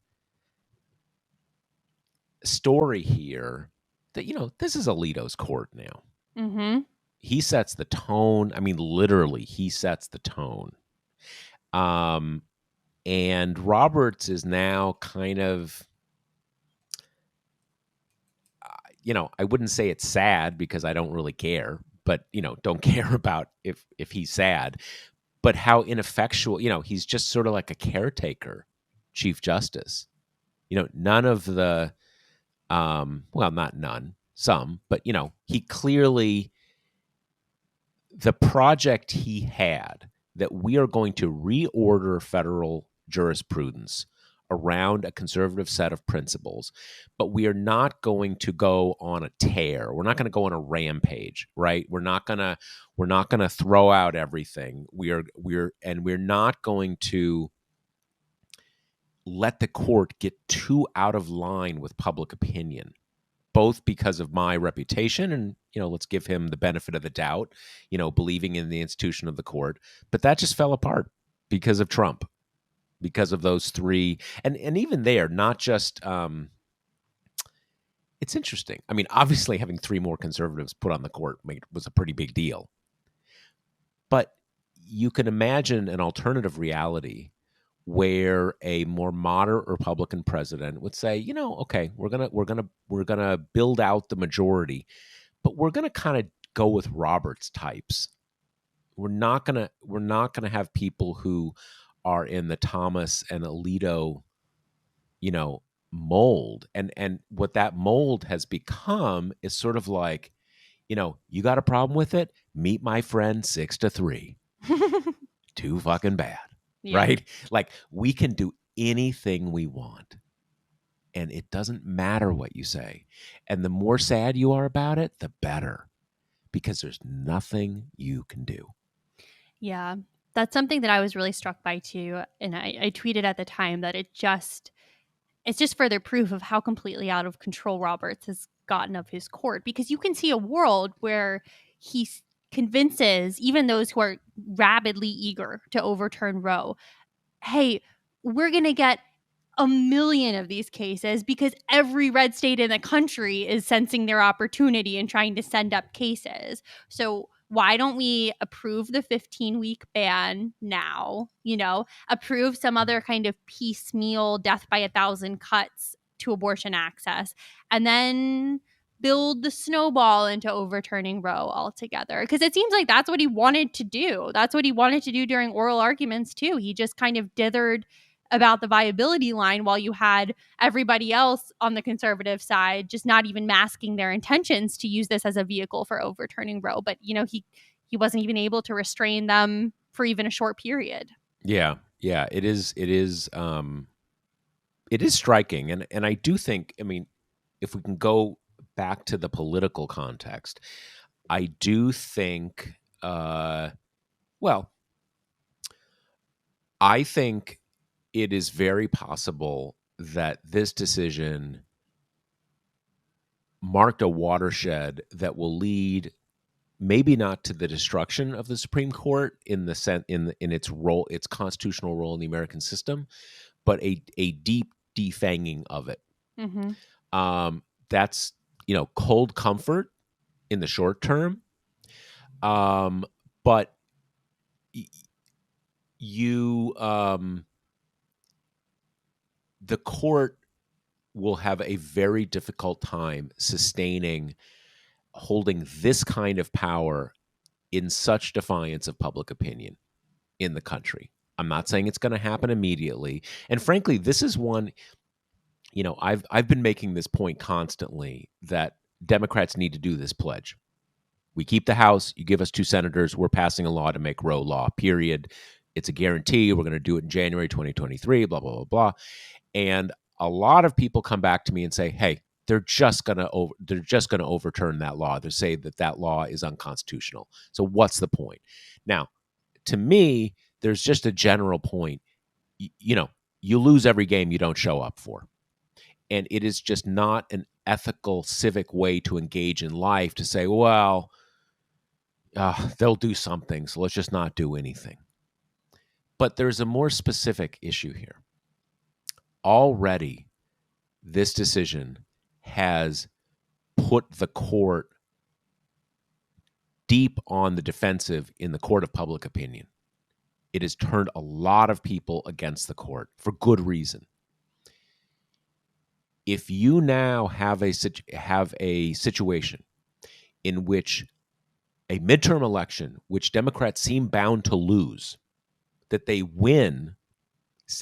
story here that this is Alito's court now. Mm-hmm. He sets the tone. I mean, literally, he sets the tone. And Roberts is now kind of, I wouldn't say it's sad because I don't really care, but don't care about if he's sad, but how ineffectual. He's just sort of like a caretaker Chief Justice. None of the well, not none, some, but he clearly, the project he had that we are going to reorder federal jurisprudence around a conservative set of principles, but we are not going to go on a tear. We're not going to go on a rampage, right? We're not going to throw out everything. We're not going to let the court get too out of line with public opinion, both because of my reputation and, let's give him the benefit of the doubt, believing in the institution of the court. But that just fell apart because of Trump, because of those three. And even there, not just, it's interesting. I mean, obviously having three more conservatives put on the court was a pretty big deal. But you can imagine an alternative reality where a more moderate Republican president would say, okay, we're gonna build out the majority, but we're gonna kind of go with Roberts types. We're not gonna have people who are in the Thomas and Alito, mold. And what that mold has become is sort of like, you got a problem with it? Meet my friend 6-3. Too fucking bad. Yeah. Right? Like, we can do anything we want, and it doesn't matter what you say. And the more sad you are about it, the better, because there's nothing you can do. Yeah, that's something that I was really struck by too. And I tweeted at the time that it's just further proof of how completely out of control Roberts has gotten of his court, because you can see a world where he convinces even those who are rabidly eager to overturn Roe, hey, we're going to get a million of these cases because every red state in the country is sensing their opportunity and trying to send up cases. So why don't we approve the 15-week ban now, approve some other kind of piecemeal death by 1,000 cuts to abortion access, and then build the snowball into overturning Roe altogether? Because it seems like that's what he wanted to do. That's what he wanted to do during oral arguments too. He just kind of dithered about the viability line while you had everybody else on the conservative side just not even masking their intentions to use this as a vehicle for overturning Roe. But, he wasn't even able to restrain them for even a short period. Yeah. Yeah. It is striking. And I do think, I mean, if we can go back to the political context, I do think, I think it is very possible that this decision marked a watershed that will lead maybe not to the destruction of the Supreme Court in its role, its constitutional role in the American system, but a deep defanging of it. Mm-hmm. That's cold comfort in the short term, but the court will have a very difficult time holding this kind of power in such defiance of public opinion in the country. I'm not saying it's going to happen immediately. And frankly, this is one, I've been making this point constantly that Democrats need to do this pledge. We keep the House, you give us 2 senators, we're passing a law to make Roe law, period. It's a guarantee. We're going to do it in January 2023, blah, blah, blah, blah. And a lot of people come back to me and say, hey, they're just going to overturn that law. They say that law is unconstitutional. So what's the point? Now, to me, there's just a general point. You lose every game you don't show up for. And it is just not an ethical, civic way to engage in life to say, well, they'll do something, so let's just not do anything. But there's a more specific issue here. Already, this decision has put the court deep on the defensive in the court of public opinion. It has turned a lot of people against the court for good reason. If you now have a situation in which a midterm election, which Democrats seem bound to lose, that they win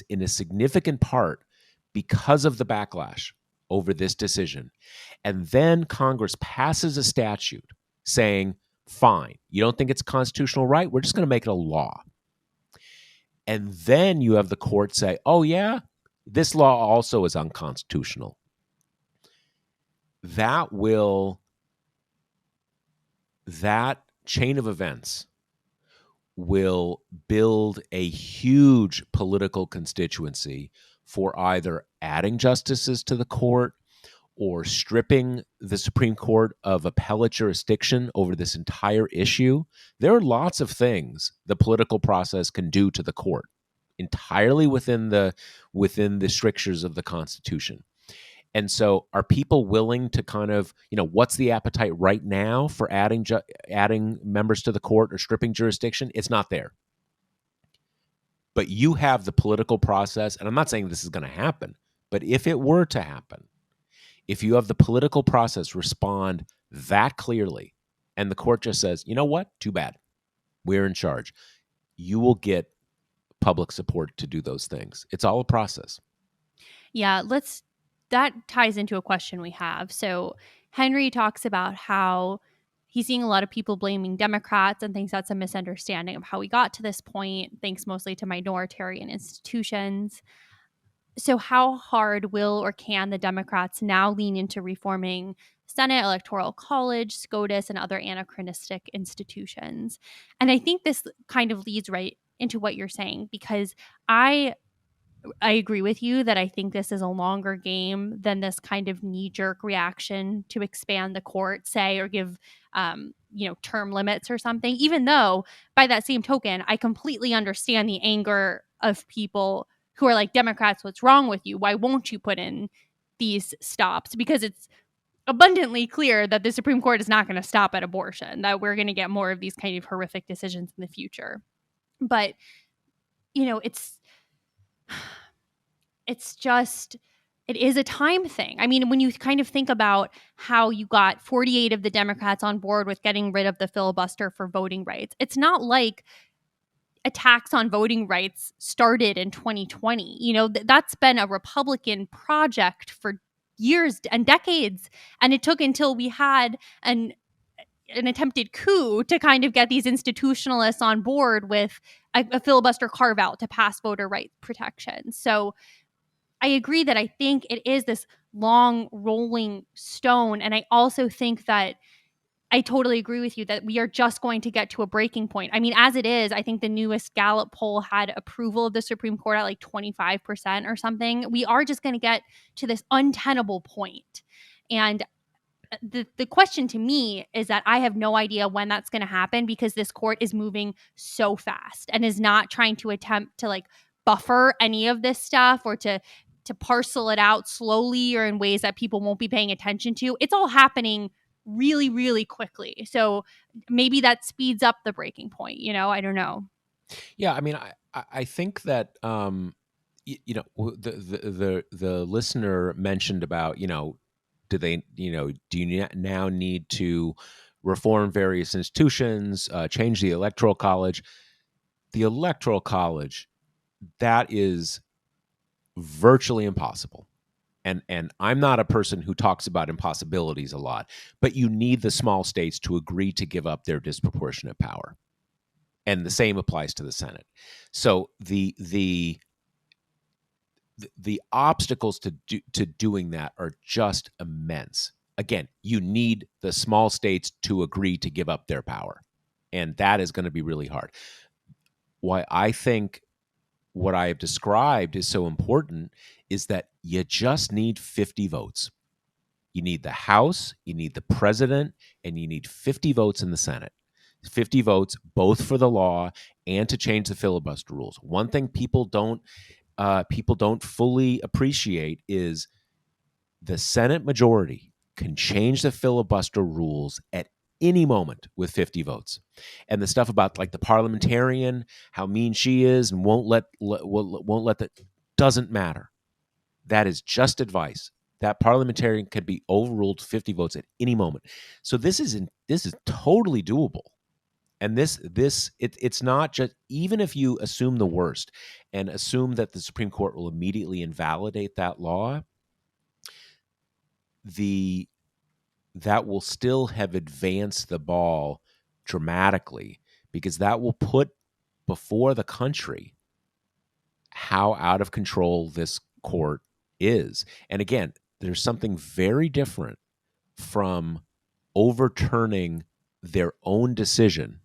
in a significant part because of the backlash over this decision, and then Congress passes a statute saying, fine, you don't think it's constitutional right? We're just going to make it a law. And then you have the court say, oh yeah, This law also is unconstitutional. That chain of events will build a huge political constituency for either adding justices to the court or stripping the Supreme Court of appellate jurisdiction over this entire issue. There are lots of things the political process can do to the court, entirely within the strictures of the Constitution. And so, are people willing to kind of, what's the appetite right now for adding members to the court or stripping jurisdiction? It's not there. But you have the political process, and I'm not saying this is going to happen, but if it were to happen, if you have the political process respond that clearly, and the court just says, you know what, too bad, we're in charge, you will get public support to do those things. It's all a process. Yeah, that ties into a question we have. So Henry talks about how he's seeing a lot of people blaming Democrats and thinks that's a misunderstanding of how we got to this point, thanks mostly to minoritarian institutions. So how hard will or can the Democrats now lean into reforming Senate, Electoral College, SCOTUS, and other anachronistic institutions? And I think this kind of leads right into what you're saying, because I agree with you that I think this is a longer game than this kind of knee-jerk reaction to expand the court, say, or give, term limits or something. Even though, by that same token, I completely understand the anger of people who are like, Democrats, what's wrong with you? Why won't you put in these stops? Because it's abundantly clear that the Supreme Court is not going to stop at abortion, that we're going to get more of these kind of horrific decisions in the future. But, it's just, it is a time thing. I mean, when you kind of think about how you got 48 of the Democrats on board with getting rid of the filibuster for voting rights, it's not like attacks on voting rights started in 2020. That's been a Republican project for years and decades. And it took until we had an attempted coup to kind of get these institutionalists on board with a filibuster carve out to pass voter right protection. So I agree that I think it is this long rolling stone. And I also think that I totally agree with you that we are just going to get to a breaking point. I mean, as it is, I think the newest Gallup poll had approval of the Supreme Court at like 25% or something. We are just going to get to this untenable point. And the question to me is that I have no idea when that's going to happen, because this court is moving so fast and is not trying to attempt to like buffer any of this stuff or to parcel it out slowly or in ways that people won't be paying attention to. It's all happening really, really quickly. So maybe that speeds up the breaking point. I don't know. Yeah, I mean, I think that the listener mentioned about do you now need to reform various institutions, change the Electoral College? The Electoral College, that is virtually impossible. And I'm not a person who talks about impossibilities a lot, but you need the small states to agree to give up their disproportionate power. And the same applies to the Senate. So the obstacles to doing that are just immense. Again, you need the small states to agree to give up their power. And that is going to be really hard. Why I think what I have described is so important is that you just need 50 votes. You need the House, you need the president, and you need 50 votes in the Senate. 50 votes, both for the law and to change the filibuster rules. One thing people don't fully appreciate is the Senate majority can change the filibuster rules at any moment with 50 votes. And the stuff about like the parliamentarian, how mean she is and won't let that, doesn't matter. That is just advice. That parliamentarian could be overruled 50 votes at any moment. So this is totally doable. And it's not just, even if you assume the worst and assume that the Supreme Court will immediately invalidate that law, that will still have advanced the ball dramatically, because that will put before the country how out of control this court is. And again, there's something very different from overturning their own decision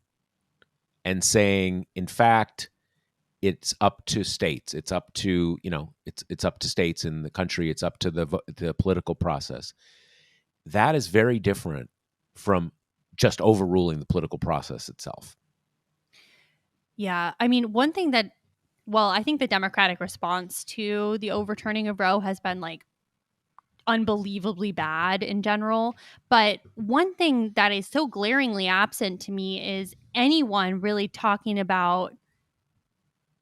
and saying, in fact, it's up to states. It's up to, it's up to states in the country. It's up to the political process. That is very different from just overruling the political process itself. Yeah. I mean, one thing that, well, I think the Democratic response to the overturning of Roe has been like unbelievably bad in general. But one thing that is so glaringly absent to me is anyone really talking about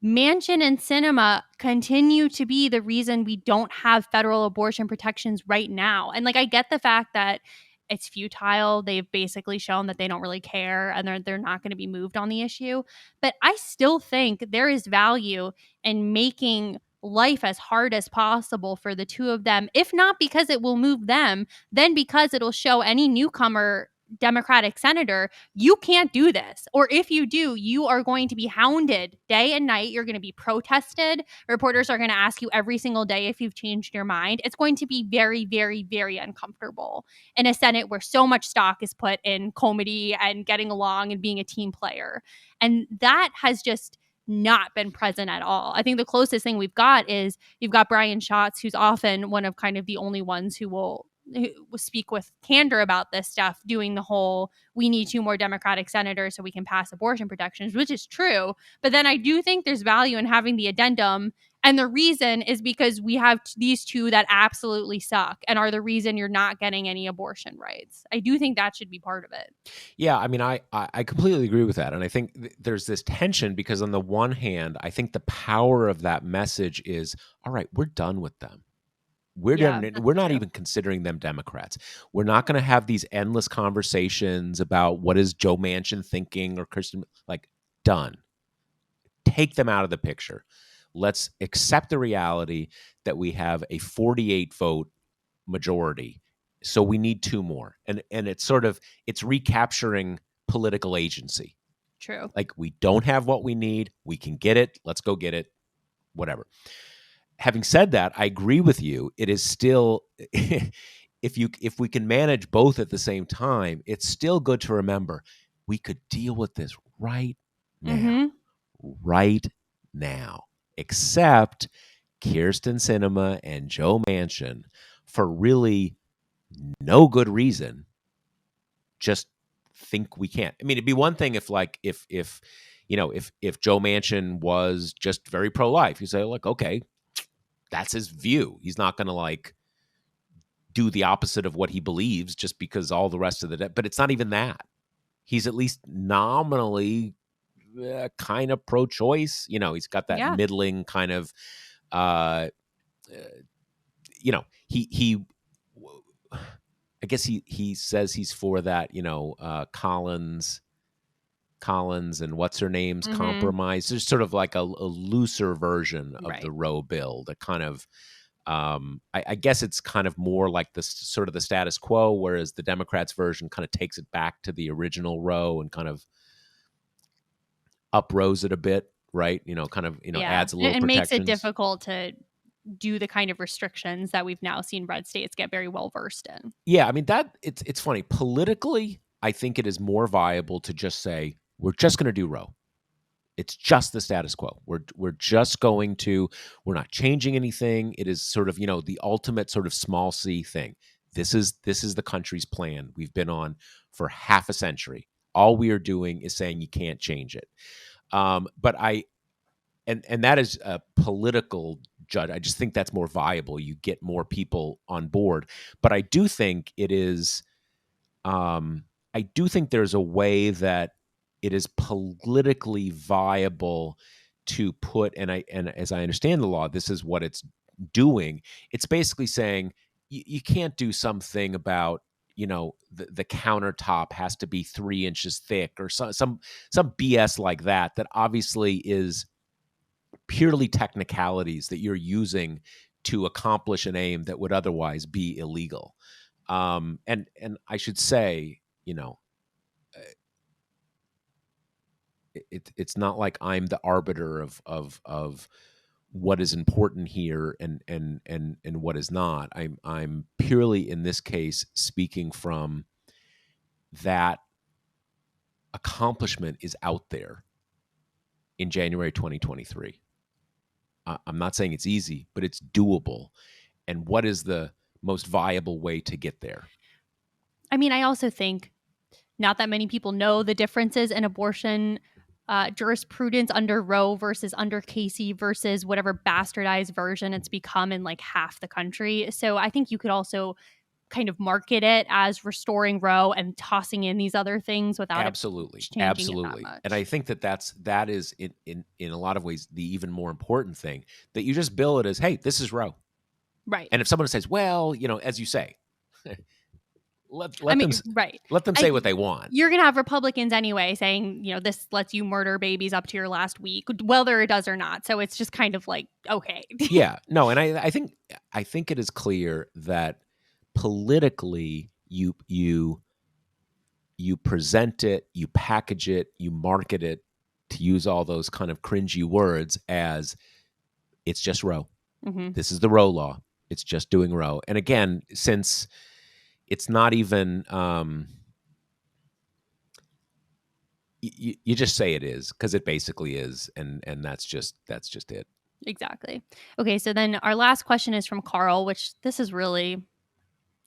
Manchin and Sinema continue to be the reason we don't have federal abortion protections right now. And like, I get the fact that it's futile. They've basically shown that they don't really care and they're not going to be moved on the issue. But I still think there is value in making life as hard as possible for the two of them, if not because it will move them, then because it'll show any newcomer Democratic senator, you can't do this. Or if you do, you are going to be hounded day and night. You're going to be protested. Reporters are going to ask you every single day if you've changed your mind. It's going to be very, very, very uncomfortable in a Senate where so much stock is put in comity and getting along and being a team player. And that has just not been present at all. I think the closest thing we've got is you've got Brian Schatz, who's often one of kind of the only ones who will speak with candor about this stuff, doing the whole we need two more Democratic senators so we can pass abortion protections, which is true. But then I do think there's value in having the addendum. And the reason is because we have these two that absolutely suck and are the reason you're not getting any abortion rights. I do think that should be part of it. Yeah, I mean, I completely agree with that. And I think there's this tension because on the one hand, I think the power of that message is, all right, we're done with them. We're Yeah, done. that's We're not true. even considering them Democrats. We're not going to have these endless conversations about what is Joe Manchin thinking or Kristen. Like, done. Take them out of the picture. Let's accept the reality that we have a 48 vote majority. So we need two more. And it's recapturing political agency. True. Like, we don't have what we need. We can get it. Let's go get it. Whatever. Having said that, I agree with you. It is still if we can manage both at the same time, it's still good to remember we could deal with this right now. Mm-hmm. Right now. Except Kyrsten Sinema and Joe Manchin, for really no good reason, just think we can't. I mean, it'd be one thing if if Joe Manchin was just very pro-life, you say, like, okay, that's his view. He's not going to like do the opposite of what he believes just because all the rest of but it's not even that. He's at least nominally kind of pro-choice. He's got that Yeah. middling kind of, uh, he I guess he says he's for that, Collins and what's her name's Mm-hmm. compromise. There's sort of like a looser version of the Right. Roe bill that kind of, I guess it's kind of more like the sort of the status quo, whereas the Democrats version kind of takes it back to the original Roe and kind of uprose it a bit, right? Kind of, Yeah. adds a little It makes it protections. difficult to do the kind of restrictions that we've now seen red states get very well versed in. Yeah, I mean that it's funny. Politically, I think it is more viable to just say we're just going to do Roe. It's just the status quo. We're just going to we're not changing anything. It is sort of, the ultimate sort of small c thing. This is the country's plan we've been on for half a century. All we are doing is saying you can't change it. But and that is a political judge. I just think that's more viable. You get more people on board. But I do think it is I do think there's a way that it is politically viable to put, and as I understand the law, this is what it's doing. It's basically saying you can't do something about, the countertop has to be 3 inches thick or some BS like that. That obviously is purely technicalities that you're using to accomplish an aim that would otherwise be illegal. And I should say, it's not like I'm the arbiter of what is important here and what is not. I'm purely in this case speaking from that accomplishment is out there in January 2023. I'm not saying it's easy, but it's doable. And what is the most viable way to get there? I mean, I also think not that many people know the differences in abortion jurisprudence under Roe versus under Casey versus whatever bastardized version it's become in like half the country. So I think you could also kind of market it as restoring Roe and tossing in these other things without it Absolutely, changing it that absolutely. And I much. think that is in a lot of ways the even more important thing, that you just bill it as, hey, this is Roe. Right. And if someone says, well, as you say, I let mean, them right. let them say what they want. You're going to have Republicans anyway saying, this lets you murder babies up to your last week, whether it does or not. So it's just kind of like, okay. Yeah, no, and I think it is clear that politically you present it, you package it, you market it, to use all those kind of cringy words, as it's just Roe. Mm-hmm. This is the Roe law. It's just doing Roe. And again, since it's not even you just say it is, because it basically is, and that's just it. Exactly. Okay, so then our last question is from Carl, which this is really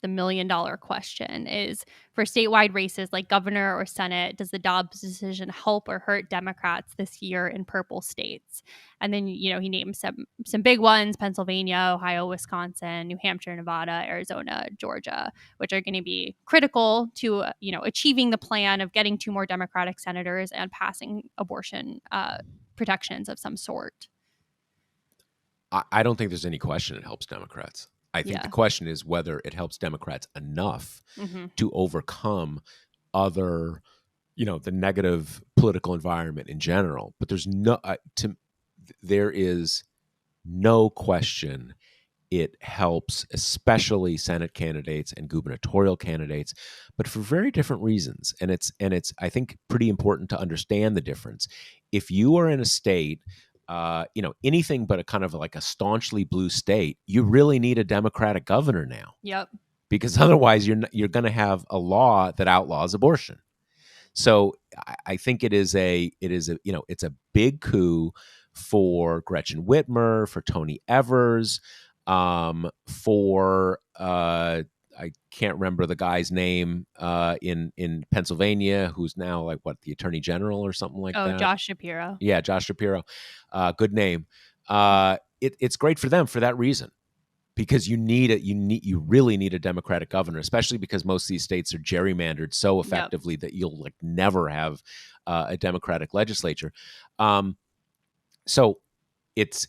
the $1,000,000 question is for statewide races like governor or Senate, does the Dobbs decision help or hurt Democrats this year in purple states? And then, he named some big ones: Pennsylvania, Ohio, Wisconsin, New Hampshire, Nevada, Arizona, Georgia, which are going to be critical to, achieving the plan of getting 2 more Democratic senators and passing abortion protections of some sort. I don't think there's any question it helps Democrats. I think the Yeah. question is whether it helps Democrats enough Mm-hmm. to overcome other, the negative political environment in general. But there is no question it helps, especially Senate candidates and gubernatorial candidates, but for very different reasons. And it's I think pretty important to understand the difference. If you are in a state, anything but a kind of like a staunchly blue state, you really need a Democratic governor now, Yep. because otherwise you're going to have a law that outlaws abortion. So I think it's a big coup for Gretchen Whitmer, for Tony Evers, for I can't remember the guy's name in Pennsylvania, who's now like the Attorney General or something like Oh, that. Josh Shapiro. Yeah, Josh Shapiro. Good name. It's great for them for that reason, because you really need a Democratic governor, especially because most of these states are gerrymandered so effectively that you'll like never have a Democratic legislature. So it's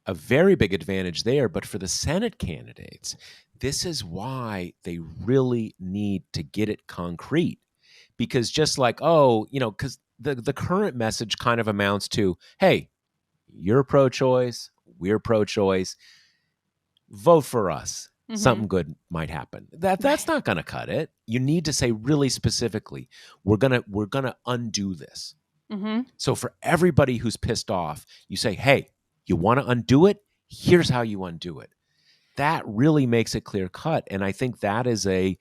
a very big advantage there. But for the Senate candidates, this is why they really need to get it concrete, because just like, because the current message kind of amounts to, hey, you're pro-choice, we're pro-choice, vote for us. Mm-hmm. Something good might happen. That's not going to cut it. You need to say really specifically, we're gonna undo this. Mm-hmm. So for everybody who's pissed off, you say, hey, you want to undo it? Here's how you undo it. That really makes it clear cut. And I think that is a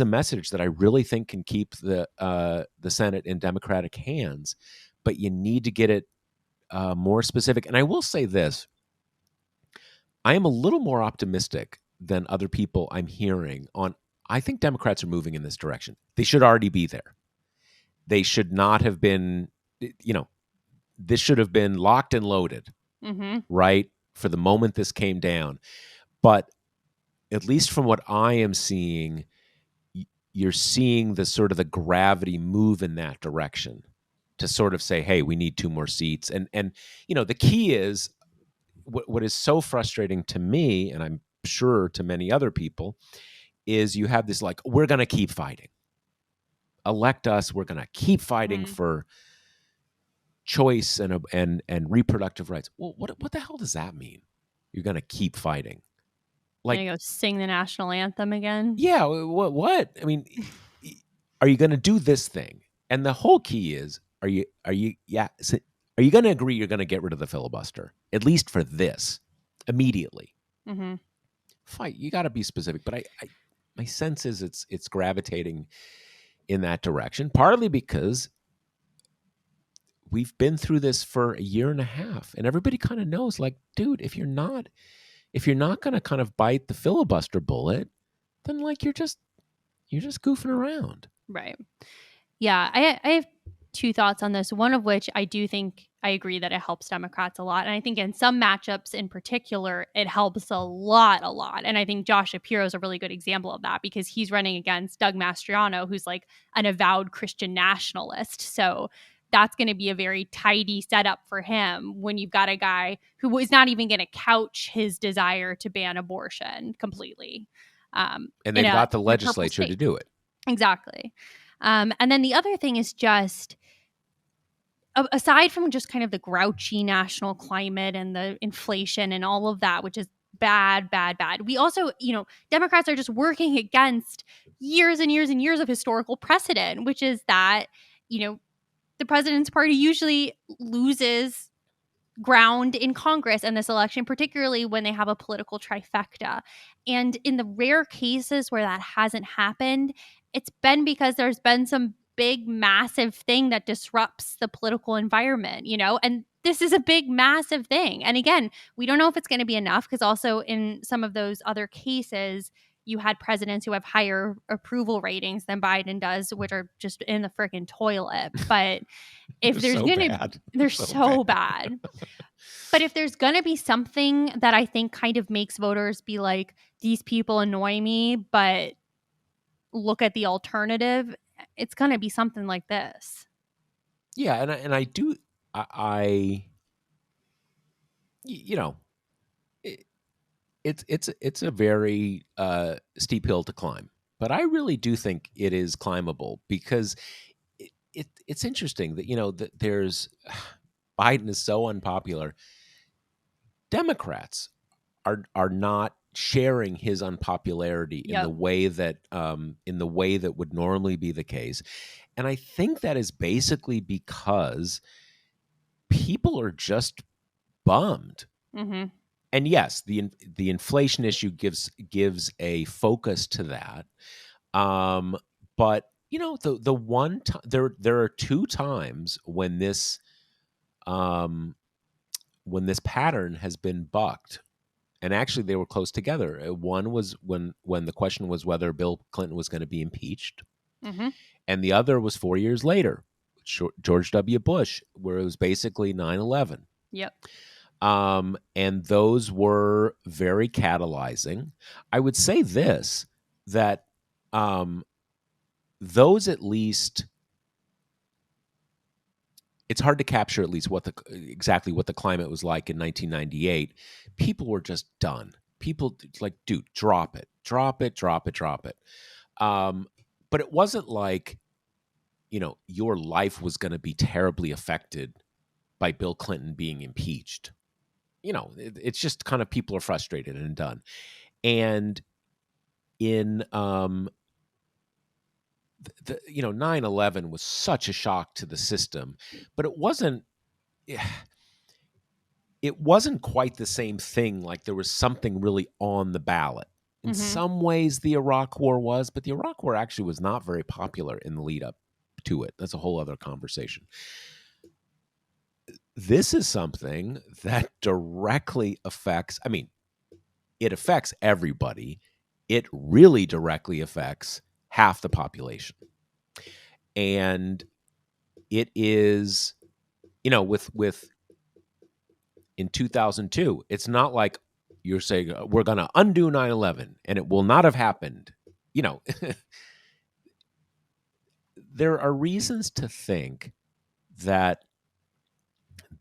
message that I really think can keep the Senate in Democratic hands. But you need to get it more specific. And I will say this: I am a little more optimistic than other people I'm hearing on. I think Democrats are moving in this direction. They should already be there. They should not have been, this should have been locked and loaded, Mm-hmm. right, for the moment this came down. But at least from what I am seeing, you're seeing the sort of the gravity move in that direction to sort of say, hey, we need 2 more seats. And the key is, what is so frustrating to me, and I'm sure to many other people, is you have this like, we're going to keep fighting. Elect us. We're going to keep fighting for choice and reproductive rights. Well, what the hell does that mean? You're going to keep fighting. Like, gonna go sing the national anthem again? Yeah. What? I mean, are you going to do this thing? And the whole key is, are you? Yeah. Are you going to agree you're going to get rid of the filibuster, at least for this, immediately? Mm-hmm. Fight. You got to be specific, but my sense is it's gravitating in that direction, partly because we've been through this for a year and a half, and everybody kind of knows, like, dude, if you're not going to kind of bite the filibuster bullet, then like you're just goofing around. Right. Yeah, I have two thoughts on this. One of which I do think I agree that it helps Democrats a lot. And I think in some matchups in particular, it helps a lot, a lot. And I think Josh Shapiro is a really good example of that because he's running against Doug Mastriano, who's like an avowed Christian nationalist. So that's going to be a very tidy setup for him when you've got a guy who is not even going to couch his desire to ban abortion completely. And In they've got the a purple legislature to state. do it. Exactly. And then the other thing is just aside from just kind of the grouchy national climate and the inflation and all of that, which is bad, bad, bad. We also, Democrats are just working against years and years and years of historical precedent, which is that, the president's party usually loses ground in Congress in this election, particularly when they have a political trifecta. And in the rare cases where that hasn't happened, it's been because there's been some big, massive thing that disrupts the political environment, and this is a big, massive thing. And again, we don't know if it's going to be enough because also in some of those other cases, you had presidents who have higher approval ratings than Biden does, which are just in the freaking toilet. But if They're there's so going to, bad. they're so bad. But if there's going to be something that I think kind of makes voters be like, these people annoy me, but look at the alternative, it's going to be something like this. Yeah, and I do I you know it, it's a very steep hill to climb, but I really do think it is climbable because it's interesting that that there's Biden is so unpopular. Democrats are not sharing his unpopularity Yep. in the way that would normally be the case, and I think that is basically because people are just bummed. Mm-hmm. And yes, the inflation issue gives a focus to that. But the one time there are two times when this pattern has been bucked, and actually they were close together. One was when the question was whether Bill Clinton was going to be impeached, Mm-hmm. and the other was 4 years later, George W. Bush, where it was basically 9/11. Yep. And those were very catalyzing. I would say this, that those at least, it's hard to capture at least exactly what the climate was like in 1998. People were just done. People like, dude, drop it, drop it, drop it, drop it. But it wasn't like, your life was going to be terribly affected by Bill Clinton being impeached. It's just kind of people are frustrated and done. And in 9/11 was such a shock to the system, but it wasn't quite the same thing. Like there was something really on the ballot. In Mm-hmm. some ways the Iraq War was, but the Iraq War actually was not very popular in the lead up to it. That's a whole other conversation. This is something that directly affects, it affects everybody. It really directly affects half the population. And it is, with in 2002, it's not like you're saying we're going to undo 9/11 and it will not have happened. There are reasons to think that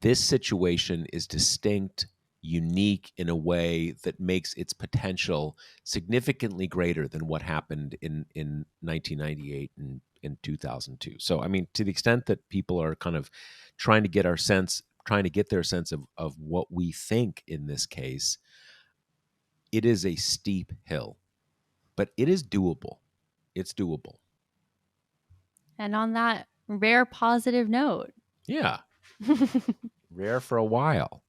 this situation is distinct, unique in a way that makes its potential significantly greater than what happened in 1998 and in 2002. So, to the extent that people are kind of trying to get their sense of what we think in this case, it is a steep hill, but it is doable. It's doable. And on that rare positive note, Yeah. Rare for a while.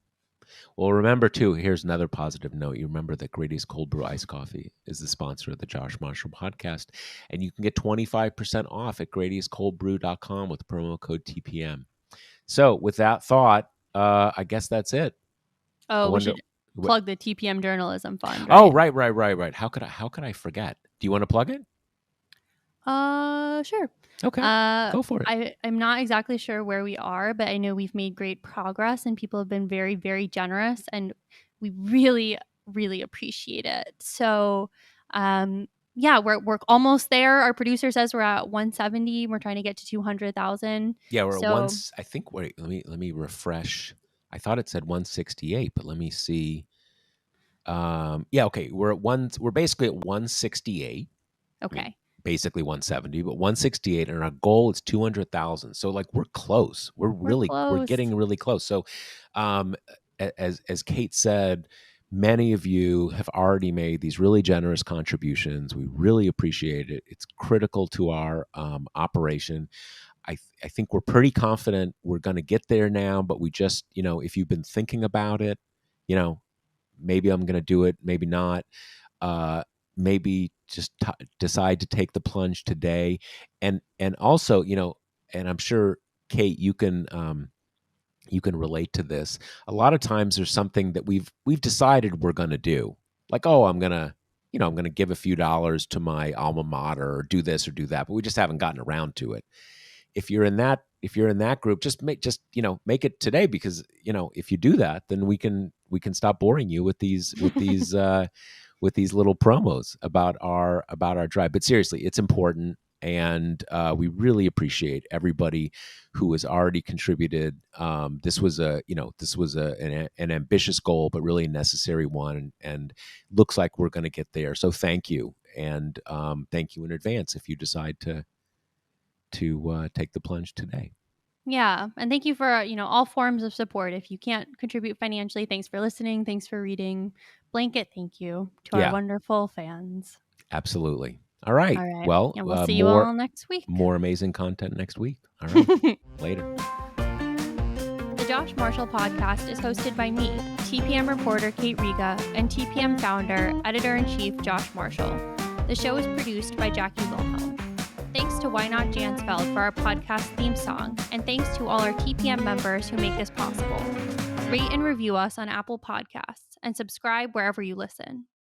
Well, remember too, here's another positive note. You remember that Grady's Cold Brew Iced Coffee is the sponsor of the Josh Marshall podcast. And you can get 25% off at Grady'sColdBrew.com with promo code TPM. So with that thought, I guess that's it. I Oh, we wonder. should plug the TPM Journalism Fund. Oh, Right? right. How could I forget? Do you want to plug it? Sure. Okay, go for it. I'm not exactly sure where we are, but I know we've made great progress and people have been very, very generous, and we really, really appreciate it. So, yeah, we're almost there. Our producer says we're at 170. We're trying to get to 200,000. Yeah, we're at So once. I think. Wait, let me refresh. I thought it said 168, but let me see. Yeah, okay. We're basically at 168. I mean, okay, basically 170, but 168, and our goal is 200,000. So like we're close. we're We're close. getting really close. So, as Kate said, many of you have already made these really generous contributions. We really appreciate it. It's critical to our operation. I think we're pretty confident we're going to get there now, but we just, if you've been thinking about it, maybe I'm going to do it, maybe not. Maybe just decide to take the plunge today, and also, and I'm sure Kate, you can relate to this. A lot of times, there's something that we've decided we're going to do, like, oh, I'm gonna give a few dollars to my alma mater, or do this or do that, but we just haven't gotten around to it. If you're in that group, just make it today, because if you do that, then we can stop boring you with these with these little promos about our drive. But seriously, it's important, and we really appreciate everybody who has already contributed. This was an ambitious goal, but really a necessary one, and looks like we're going to get there. So thank you, and thank you in advance if you decide to take the plunge today. Yeah, and thank you for all forms of support. If you can't contribute financially, thanks for listening. Thanks for reading. Blanket thank you to our Yeah, wonderful fans. absolutely. All right. All right, Well, and we'll see you all next week. more amazing content next week. All right. Later. The Josh Marshall podcast is hosted by me, TPM reporter Kate Riga, and TPM founder, editor-in-chief Josh Marshall. The show is produced by Jackie Wilhelm. Thanks to Why Not Jansfeld for our podcast theme song, and thanks to all our TPM members who make this possible. Rate and review us on Apple Podcasts, and subscribe wherever you listen.